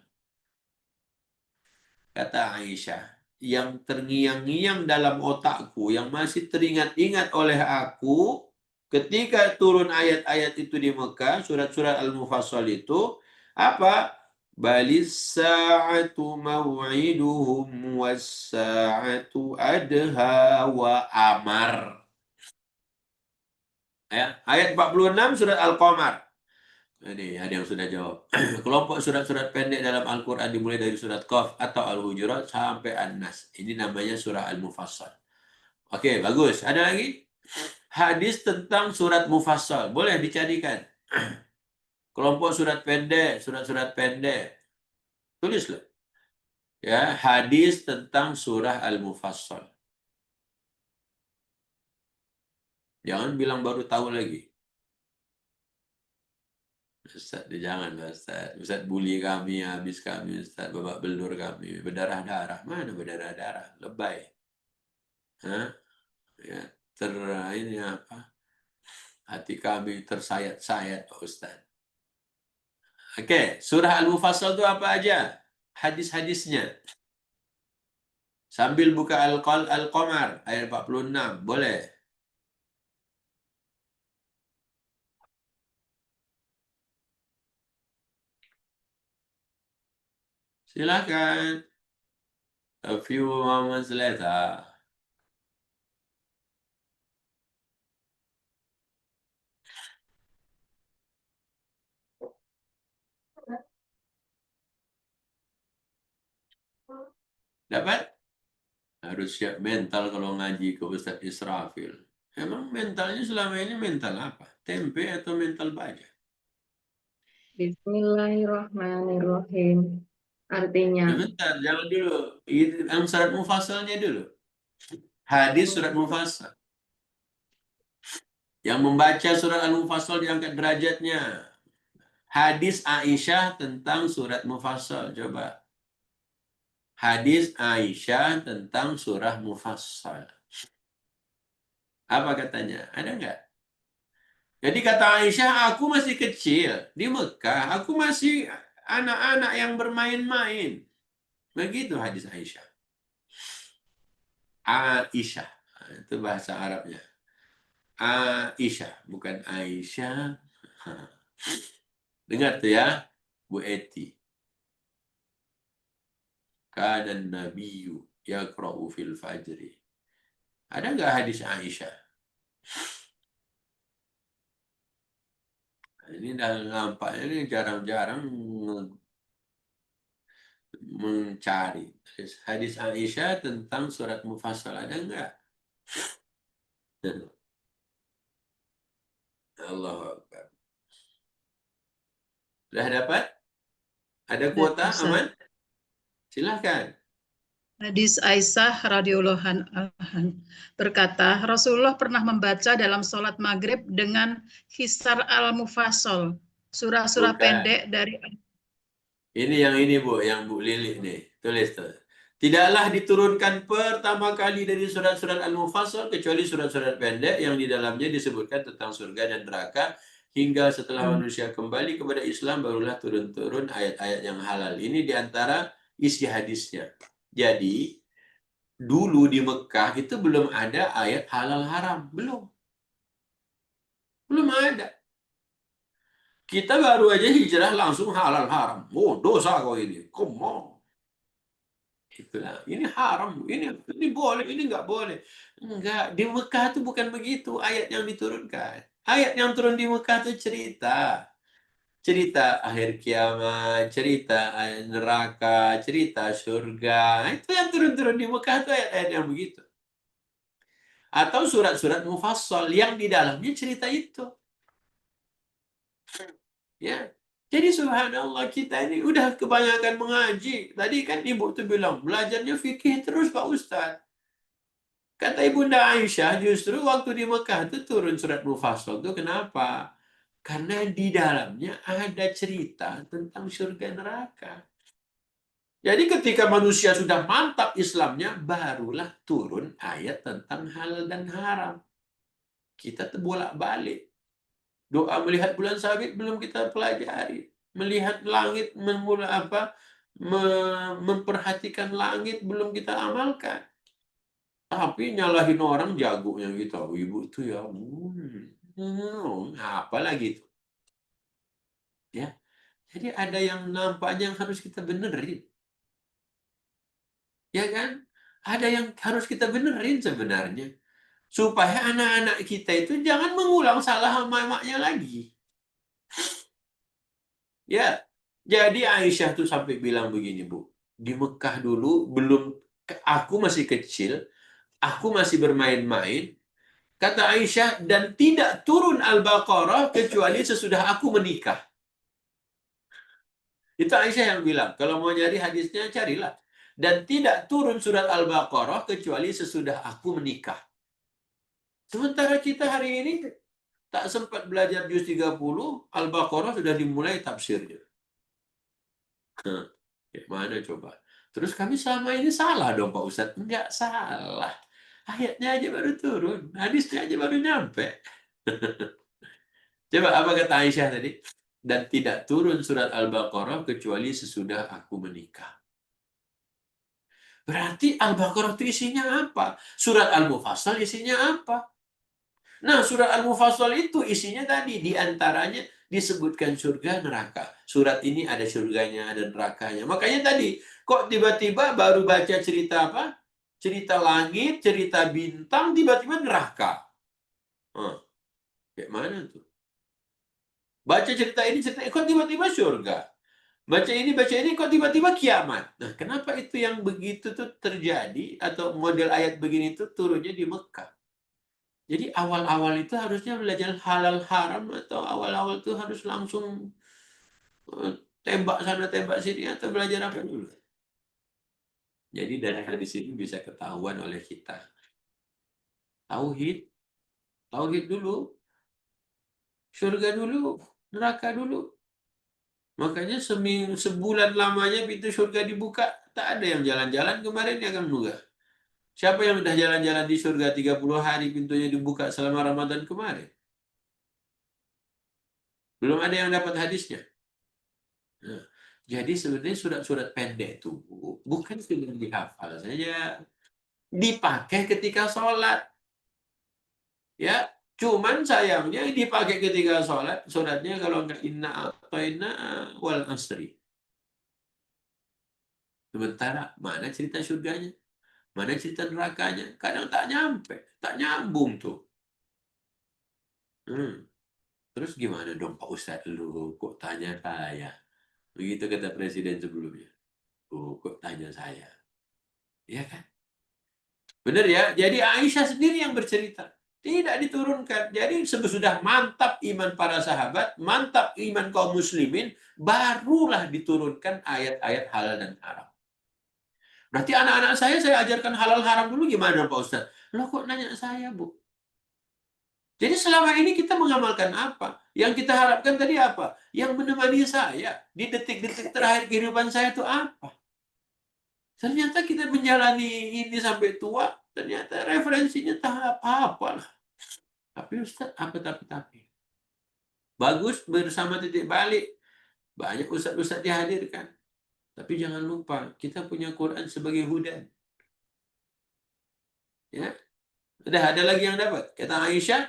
Speaker 2: Kata Aisyah, yang terngiang-ngiang dalam otakku, yang masih teringat-ingat oleh aku, ketika turun ayat-ayat itu di Mekah, surat-surat Al-Mufassal itu, apa? Balis sa'atu maw'iduhum was-sa'atu adha wa amar. Ya, ayat 46 surat Al-Qamar. Ini ada yang sudah jawab. Kelompok surat-surat pendek dalam Al-Quran dimulai dari surat Qaf atau Al-Hujurat sampai An-Nas. Ini namanya surah Al-Mufassal. Oke, bagus. Ada lagi? Hadis tentang surat Mufassal. Boleh dicarikan. Kelompok surat pendek, surat-surat pendek. Tulislah. Ya, hadis tentang surah Al-Mufassal. Jangan bilang baru tahu lagi. Ustaz, jangan Ustaz. Ustaz bully kami, habis kami, Ustaz babak belur kami, berdarah-darah. Mana berdarah-darah? Lebay. Ya, ini apa? Hati kami tersayat-sayat, Pak Ustaz. Oke, surah Al-Mufassal itu apa aja? Hadis-hadisnya. Sambil buka Al-Qamar ayat 46, boleh? Silakan. A few moments later. Dapat? Harus siap mental kalau ngaji ke Ustadz Israfil. Emang mentalnya selama ini mental apa? Tempe atau mental baja?
Speaker 6: Bismillahirrahmanirrahim. Artinya,
Speaker 2: Bentar, jangan dulu. Yang surat mufassalnya dulu. Hadis surat mufassal. Yang membaca surat Al-Mufassal diangkat derajatnya. Hadis Aisyah tentang surat mufassal. Coba. Hadis Aisyah tentang surah mufassal. Apa katanya? Ada nggak? Jadi kata Aisyah, aku masih kecil di Mekah. Aku masih anak-anak yang bermain-main. Begitu hadis Aisyah. Aisyah. Itu bahasa Arabnya. Aisyah. Bukan Aisyah. Dengar tuh ya, Bu Eti. Kana nabiyyu yaqra'u fil fajri. Ada nggak hadis Aisyah? Ini nampaknya ini jarang-jarang mencari. Hadis Aisyah tentang surat Mufassal ada nggak? Allahu Akbar. Sudah dapat? Ada kuota
Speaker 3: Ustaz.
Speaker 2: aman? Silahkan.
Speaker 3: Hadis Aisyah radhiyallahu anha berkata, Rasulullah pernah membaca dalam sholat maghrib dengan Hisar al-Mufassal, surah-surah
Speaker 2: Bukan.
Speaker 3: pendek dari
Speaker 2: Ini yang ini Bu, yang Bu Lili nih. Tulis tuh. Tidaklah diturunkan pertama kali dari surat-surat Al-Mufassal kecuali surat-surat pendek yang di dalamnya disebutkan tentang surga dan neraka hingga setelah manusia kembali kepada Islam barulah turun-turun ayat-ayat yang halal. Ini di antara isi hadisnya. Jadi dulu di Mekah itu belum ada ayat halal haram, belum ada. Kita baru aja hijrah langsung halal haram. Oh, dosa kau ini. Come on. Itulah. Ini haram, ini boleh, ini nggak boleh. Enggak, di Mekah itu bukan begitu ayat yang diturunkan. Ayat yang turun di Mekah itu cerita. Cerita akhir kiamat, cerita neraka, cerita surga. Itu yang turun-turun di Mekah itu ayat-ayat yang begitu. Atau surat-surat mufassal yang di dalamnya cerita itu. Ya. Jadi subhanallah kita ini udah kebanyakan mengaji. Tadi kan Ibu tuh bilang, belajarnya fikih terus Pak Ustadz. Kata Ibunda Aisyah, justru waktu di Mekah itu turun surat Mufassal itu kenapa? Karena di dalamnya ada cerita tentang surga neraka. Jadi ketika manusia sudah mantap Islamnya, barulah turun ayat tentang halal dan haram. Kita terbolak-balik. Doa melihat bulan sabit belum kita pelajari. Melihat langit, memperhatikan langit belum kita amalkan. Tapi nyalahin orang jagonya gitu. Ibu itu ya, apa lagi itu? Ya. Jadi ada yang nampaknya yang harus kita benerin. Ya kan? Ada yang harus kita benerin sebenarnya. Supaya anak-anak kita itu jangan mengulang salah sama emaknya lagi. Ya. Jadi Aisyah tuh sampai bilang begini, Bu. Di Mekah dulu aku masih kecil, aku masih bermain-main. Kata Aisyah, dan tidak turun Al-Baqarah kecuali sesudah aku menikah. Itu Aisyah yang bilang, kalau mau nyari hadisnya, carilah. Dan tidak turun surat Al-Baqarah kecuali sesudah aku menikah. Sementara kita hari ini tak sempat belajar juz 30, Al-Baqarah sudah dimulai tafsirnya. Mana coba? Terus kami selama ini salah dong Pak Ustadz? Enggak salah. Ayatnya aja baru turun, hadisnya aja baru nyampe. Coba apa kata Aisyah tadi? Dan tidak turun surat Al-Baqarah kecuali sesudah aku menikah. Berarti Al-Baqarah itu isinya apa? Surat Al-Mufassal isinya apa? Nah, surat Al-Mufassal itu isinya tadi diantaranya disebutkan surga neraka. Surat ini ada surganya, ada nerakanya. Makanya tadi, kok tiba-tiba baru baca cerita apa? Cerita langit, cerita bintang, tiba-tiba neraka. Kayak mana tuh? Baca cerita ini, kok tiba-tiba surga? Baca ini, kok tiba-tiba kiamat? Nah, kenapa itu yang begitu tuh terjadi? Atau model ayat begini tuh turunnya di Mekah? Jadi awal-awal itu harusnya belajar halal haram atau awal-awal itu harus langsung tembak sana tembak sini atau belajar apa dulu? Jadi dari hadis ini bisa ketahuan oleh kita. Tauhid dulu, surga dulu, neraka dulu. Makanya sebulan lamanya pintu surga dibuka, tak ada yang jalan-jalan kemarin ya kan juga. Siapa yang udah jalan-jalan di surga 30 hari pintunya dibuka selama Ramadan kemarin? Belum ada yang dapat hadisnya. Nah, jadi sebenarnya surat-surat pendek itu bukan cuma dihafal saja, dipakai ketika sholat. Ya, cuman sayangnya dipakai ketika sholat, suratnya kalau nggak inna a'tayna wal asri. Sementara mana cerita surganya? Mana cerita nerakanya? Kadang tak nyampe, tak nyambung tuh. Terus gimana dong Pak Ustadz, lu kok tanya saya? Begitu kata Presiden sebelumnya. Kok tanya saya? Ya kan? Benar ya? Jadi Aisyah sendiri yang bercerita. Tidak diturunkan. Jadi sesudah mantap iman para sahabat, mantap iman kaum muslimin, barulah diturunkan ayat-ayat halal dan haram. Berarti anak-anak saya ajarkan halal haram dulu gimana Pak Ustadz? Loh kok nanya saya, Bu? Jadi selama ini kita mengamalkan apa? Yang kita harapkan tadi apa? Yang menemani saya di detik-detik terakhir kehidupan saya itu apa? Ternyata kita menjalani ini sampai tua, ternyata referensinya tak apa-apa lah. Tapi Ustaz, apa tapi? Bagus bersama titik balik. Banyak ustaz-ustaz dihadirkan. Tapi jangan lupa, kita punya Quran sebagai hudan. Ya, udah ada lagi yang dapat. Kata Aisyah,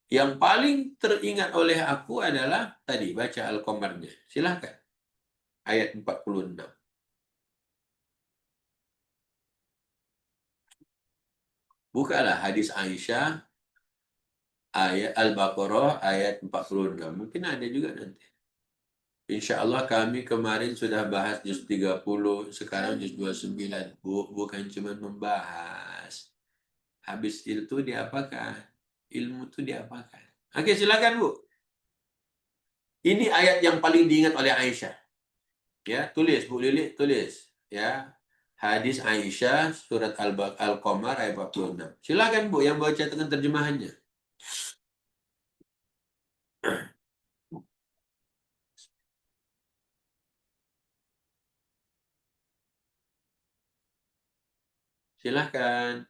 Speaker 2: yang paling teringat oleh aku adalah tadi baca Al-Qamarnya. Silakan. Ayat 46. Bukalah hadis Aisyah ayat Al-Baqarah ayat 46. Mungkin ada juga nanti. Insya Allah kami kemarin sudah bahas juz 30, sekarang juz 29. Bukan cuma membahas. Habis itu diapakan? Ilmu itu diapakan? Oke, silakan Bu. Ini ayat yang paling diingat oleh Aisyah. Ya, tulis Bu Lili, tulis. Ya, hadis Aisyah surat Al-Qamar ayat 46. Silakan Bu yang baca dengan terjemahannya. Silahkan.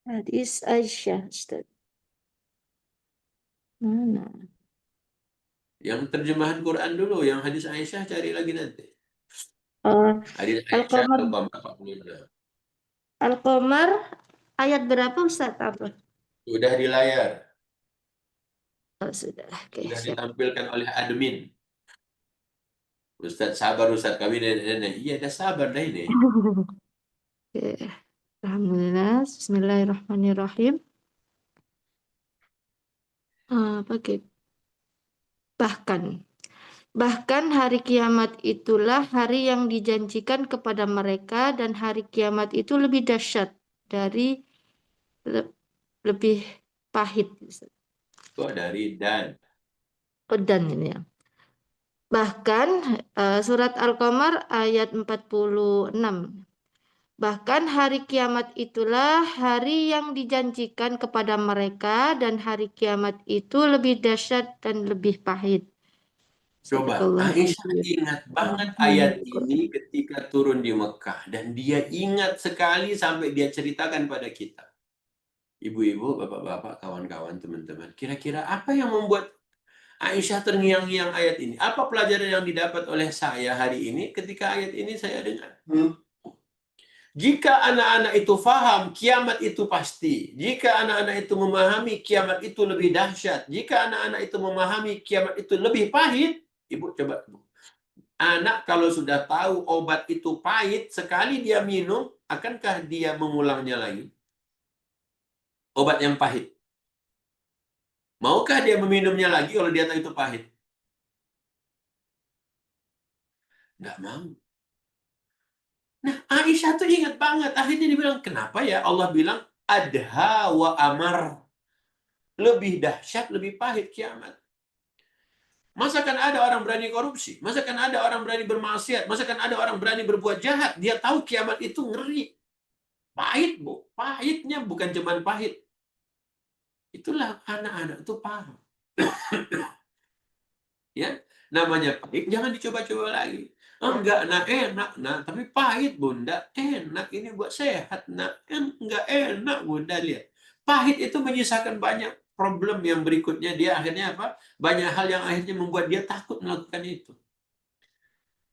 Speaker 7: Hadis Aisyah, Ustaz. Mana?
Speaker 2: Yang terjemahan Quran dulu, yang hadis Aisyah cari lagi nanti. Hadis Aisyah
Speaker 7: Al-Qamar.
Speaker 2: Al-Qamar 46.
Speaker 7: Al-Qamar ayat berapa Ustaz? Apa?
Speaker 2: Sudah di layar.
Speaker 7: Oh, sudah. Oke,
Speaker 2: Sudah
Speaker 7: siap.
Speaker 2: ditampilkan oleh admin. Ustaz sabar, Ustaz kami nenek. Iya, dah sabar dah ini.
Speaker 7: Oke. Alhamdulillah. Bismillahirrahmanirrahim. Bahkan hari kiamat itulah hari yang dijanjikan kepada mereka, dan hari kiamat itu lebih dahsyat dari lebih pahit.
Speaker 2: Kok dari dan?
Speaker 7: Dan ini ya. Bahkan surat Al-Qamar ayat 46. Bahkan hari kiamat itulah hari yang dijanjikan kepada mereka, dan hari kiamat itu lebih dahsyat dan lebih pahit.
Speaker 2: Coba,
Speaker 7: Sadaqallah.
Speaker 2: Aisyah ingat banget ayat ini ketika turun di Mekah. Dan dia ingat sekali sampai dia ceritakan pada kita. Ibu-ibu, bapak-bapak, kawan-kawan, teman-teman. Kira-kira apa yang membuat Aisyah terngiang-ngiang ayat ini? Apa pelajaran yang didapat oleh saya hari ini ketika ayat ini saya dengar? Jika anak-anak itu faham, kiamat itu pasti. Jika anak-anak itu memahami, kiamat itu lebih dahsyat. Jika anak-anak itu memahami, kiamat itu lebih pahit. Ibu coba. Anak kalau sudah tahu obat itu pahit, sekali dia minum, akankah dia mengulangnya lagi? Obat yang pahit. Maukah dia meminumnya lagi kalau dia tahu itu pahit? Nggak mau. Nah, Aisyah tuh ingat banget. Akhirnya dia bilang, kenapa ya Allah bilang, adha wa amar. Lebih dahsyat, lebih pahit kiamat. Masakan ada orang berani korupsi? Masakan ada orang berani bermaksiat? Masakan ada orang berani berbuat jahat? Dia tahu kiamat itu ngeri. Pahit, Bu. Pahitnya bukan cuma pahit. Itulah anak-anak itu paham. Ya, namanya pahit, jangan dicoba-coba lagi. Oh, enggak, enak, tapi pahit, Bunda. Enak, ini buat sehat, enggak enak, Bunda, lihat. Pahit itu menyisakan banyak problem yang berikutnya. Dia akhirnya apa? Banyak hal yang akhirnya membuat dia takut melakukan itu.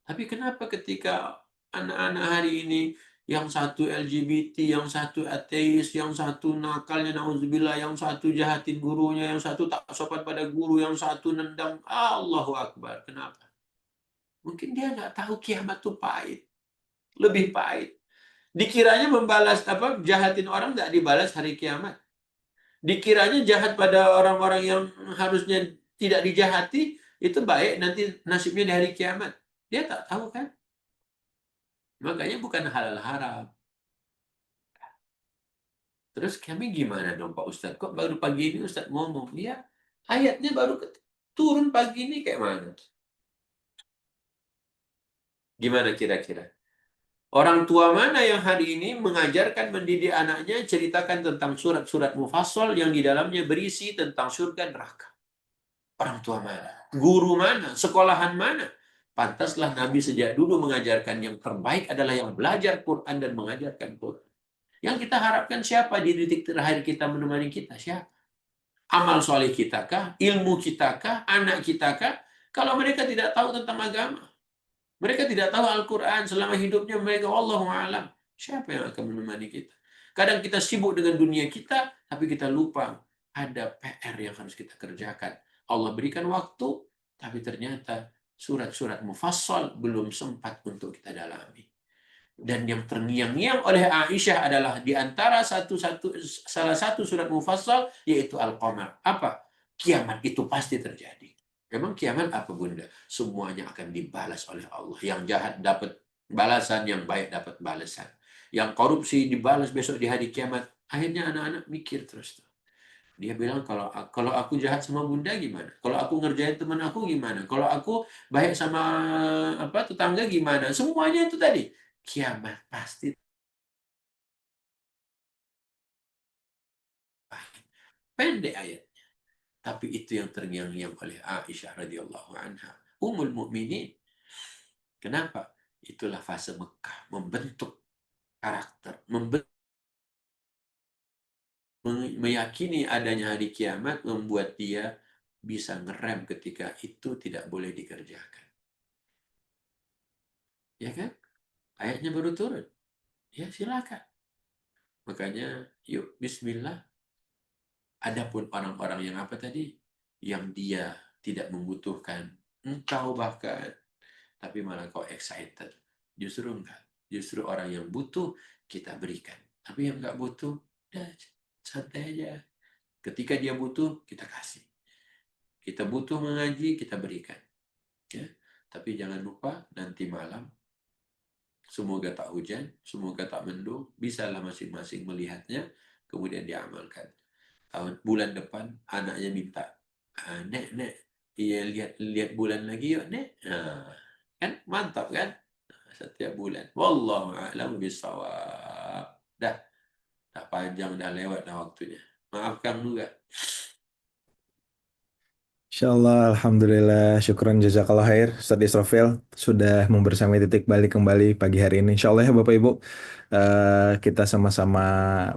Speaker 2: Tapi kenapa ketika anak-anak hari ini, yang satu LGBT, yang satu ateis, yang satu nakalnya na'udzubillah, yang satu jahatin gurunya, yang satu tak sopan pada guru, yang satu nendang, Allahu Akbar. Kenapa? Mungkin dia nggak tahu kiamat itu pahit. Lebih pahit. Dikiranya membalas jahatin orang nggak dibalas hari kiamat. Dikiranya jahat pada orang-orang yang harusnya tidak dijahati, itu baik nanti nasibnya di hari kiamat. Dia tak tahu kan? Makanya bukan halal haram. Terus kami gimana dong Pak Ustadz? Kok baru pagi ini Ustadz ngomong? Ya, ayatnya baru turun pagi ini kayak mana? Gimana kira-kira? Orang tua mana yang hari ini mengajarkan mendidik anaknya ceritakan tentang surat-surat mufassal yang di dalamnya berisi tentang surga neraka? Orang tua mana? Guru mana? Sekolahan mana? Pantaslah Nabi sejak dulu mengajarkan yang terbaik adalah yang belajar Quran dan mengajarkan Quran. Yang kita harapkan siapa di detik terakhir kita menemani kita? Siapa? Amal soleh kita kah? Ilmu kita kah? Anak kita kah? Kalau mereka tidak tahu tentang agama, mereka tidak tahu Al-Quran selama hidupnya mereka, wallahu a'lam. Siapa yang akan menemani kita? Kadang kita sibuk dengan dunia kita, tapi kita lupa ada PR yang harus kita kerjakan. Allah berikan waktu, tapi ternyata surat-surat mufassal belum sempat untuk kita dalami. Dan yang terngiang-ngiang oleh Aisyah adalah di antara salah satu surat mufassal, yaitu Al-Qamar. Apa? Kiamat itu pasti terjadi. Memang kiamat apa, Bunda? Semuanya akan dibalas oleh Allah. Yang jahat dapat balasan, yang baik dapat balasan. Yang korupsi dibalas besok di hari kiamat. Akhirnya anak-anak mikir terus. Dia bilang, kalau aku jahat sama Bunda gimana? Kalau aku ngerjain teman aku gimana? Kalau aku baik sama tetangga gimana? Semuanya itu tadi. Kiamat pasti pendek ayatnya. Tapi itu yang terngiang-ngiang oleh Aisyah radhiyallahu anha. Ummul Mukminin. Kenapa? Itulah fase Mekah. Membentuk karakter. Meyakini adanya hari kiamat membuat dia bisa ngerem ketika itu tidak boleh dikerjakan. Ya kan? Ayatnya baru turun. Ya silakan. Makanya yuk bismillah. Adapun orang-orang yang apa tadi? Yang dia tidak membutuhkan engkau bahkan, tapi malah kau excited. Justru enggak. Justru orang yang butuh kita berikan. Tapi yang enggak butuh, ya santai aja. Ketika dia butuh, kita kasih. Kita butuh mengaji, kita berikan. Ya. Tapi jangan lupa nanti malam, semoga tak hujan, semoga tak mendung, bisalah masing-masing melihatnya, kemudian diamalkan. Bulan depan anaknya minta, Nek, iya lihat bulan lagi yuk, Nek. Kan mantap kan? Setiap bulan. Wallahu a'lam bishawab. Dah panjang, dah lewat dah waktunya. Maafkan juga.
Speaker 1: Insyaallah, Alhamdulillah, syukran jazakallah khair Ustadz Israfil sudah membersamai titik balik kembali pagi hari ini. Insyaallah ya Bapak Ibu, kita sama-sama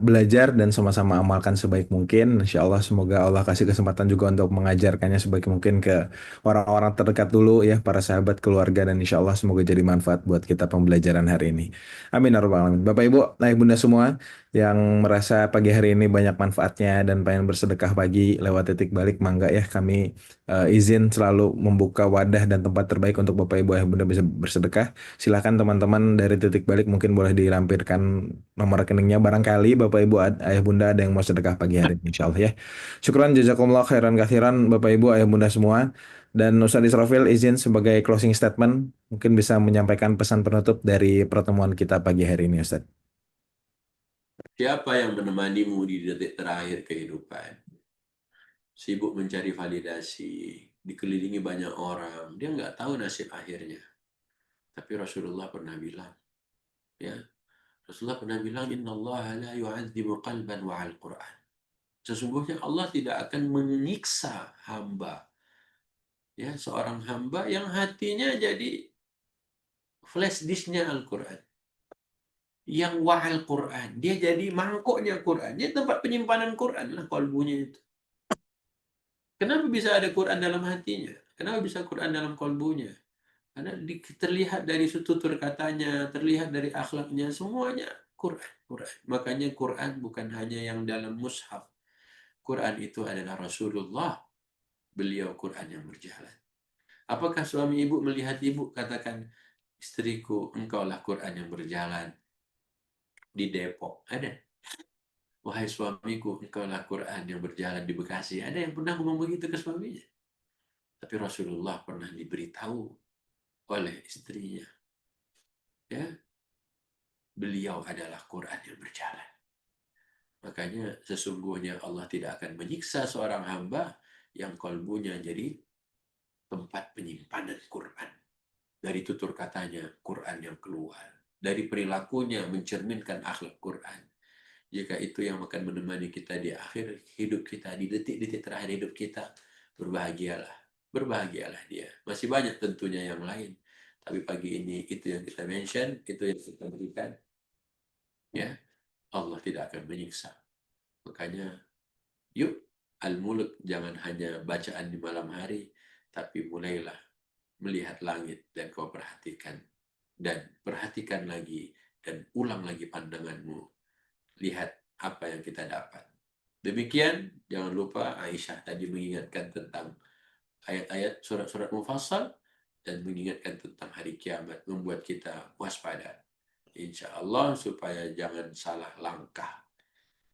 Speaker 1: belajar dan sama-sama amalkan sebaik mungkin. Insyaallah semoga Allah kasih kesempatan juga untuk mengajarkannya sebaik mungkin ke orang-orang terdekat dulu ya, para sahabat, keluarga, dan insyaallah semoga jadi manfaat buat kita pembelajaran hari ini. Amin ya rabbal alamin. Bapak Ibu, ayah bunda semua yang merasa pagi hari ini banyak manfaatnya dan pengen bersedekah pagi lewat titik balik, mangga ya kami izin selalu membuka wadah dan tempat terbaik untuk Bapak Ibu Ayah Bunda bisa bersedekah. Silahkan teman-teman dari titik balik mungkin boleh dilampirkan nomor rekeningnya, barangkali Bapak Ibu Ayah Bunda ada yang mau sedekah pagi hari ini insyaallah ya. Syukran jazakumullah khairan kathiran Bapak Ibu Ayah Bunda semua. Dan Ustadz Israfil izin sebagai closing statement mungkin bisa menyampaikan pesan penutup dari pertemuan kita pagi hari ini Ustadz.
Speaker 2: Siapa yang menemanimu di detik terakhir kehidupan? Sibuk mencari validasi, dikelilingi banyak orang, dia nggak tahu nasib akhirnya. Tapi Rasulullah pernah bilang, ya, Rasulullah pernah bilang, Innallaha la yu'adzibu qalban wa'al Qur'an. Sesungguhnya Allah tidak akan menyiksa hamba, ya, seorang hamba yang hatinya jadi flash disknya Al-Quran. Yang wa'al Quran, dia jadi mangkoknya Quran, dia tempat penyimpanan Quran lah kolbunya itu. Kenapa bisa ada Quran dalam hatinya? Kenapa bisa Quran dalam kolbunya? Karena terlihat dari tutur katanya, terlihat dari akhlaknya, semuanya Quran. Makanya Quran bukan hanya yang dalam mushaf. Quran itu adalah Rasulullah. Beliau Quran yang berjalan. Apakah suami ibu melihat ibu katakan, istriku, engkaulah Quran yang berjalan di Depok? Ada? Wahai suamiku, engkaulah Quran yang berjalan di Bekasi. Ada yang pernah ngomong begitu ke suaminya? Tapi Rasulullah pernah diberitahu oleh istrinya, ya, beliau adalah Quran yang berjalan. Makanya sesungguhnya Allah tidak akan menyiksa seorang hamba yang kolbunya jadi tempat penyimpanan Quran. Dari tutur katanya, Quran yang keluar. Dari perilakunya mencerminkan akhlak Quran. Jika itu yang akan menemani kita di akhir hidup kita, di detik-detik terakhir hidup kita, berbahagialah. Berbahagialah dia. Masih banyak tentunya yang lain. Tapi pagi ini itu yang kita mention, itu yang kita berikan. Ya, Allah tidak akan menyiksa. Makanya, yuk, Al-Mulk jangan hanya bacaan di malam hari, tapi mulailah melihat langit dan kau perhatikan. Dan perhatikan lagi dan ulang lagi pandanganmu. Lihat apa yang kita dapat. Demikian, jangan lupa Aisyah tadi mengingatkan tentang ayat-ayat surat-surat mufassal dan mengingatkan tentang hari kiamat, membuat kita waspada. Insya Allah supaya jangan salah langkah.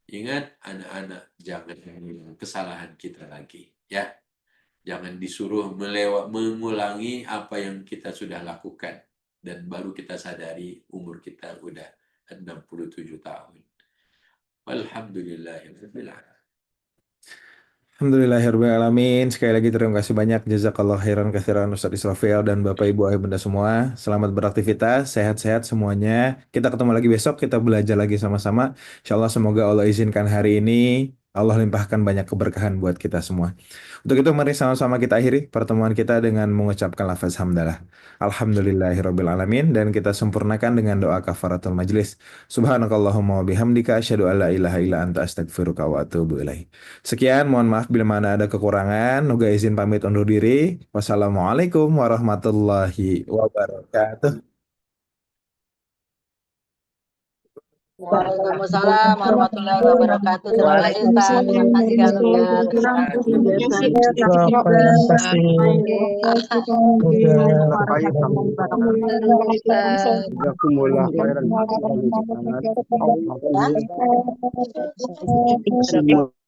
Speaker 2: Ingat anak-anak, jangan mengulangi kesalahan kita lagi. Ya, jangan disuruh mengulangi apa yang kita sudah lakukan. Dan baru kita sadari umur kita udah 67 tahun. Alhamdulillahirabbil alamin.
Speaker 1: Alhamdulillahirrahmanirrahim. Sekali lagi terima kasih banyak. Jazakallah khairan katsiran Ustadz Israfil dan Bapak Ibu Ayah Bunda semua. Selamat beraktivitas, sehat-sehat semuanya. Kita ketemu lagi besok, kita belajar lagi sama-sama. Insyaallah semoga Allah izinkan hari ini Allah limpahkan banyak keberkahan buat kita semua. Untuk itu mari sama-sama kita akhiri pertemuan kita dengan mengucapkan lafaz hamdalah. Alhamdulillahirabbil alamin, dan kita sempurnakan dengan doa kafaratul majlis. Subhanakallahumma wa bihamdika asyhadu an la ilaha illa anta astaghfiruka wa atubu ilaik. Sekian, mohon maaf bila mana ada kekurangan. Nuga izin pamit undur diri. Wassalamualaikum warahmatullahi wabarakatuh.
Speaker 5: Waalaikumsalam warahmatullahi wabarakatuh. Terima kasih Ustaz. Terima kasih Kak Nuga.
Speaker 8: Jazakumullah khairan.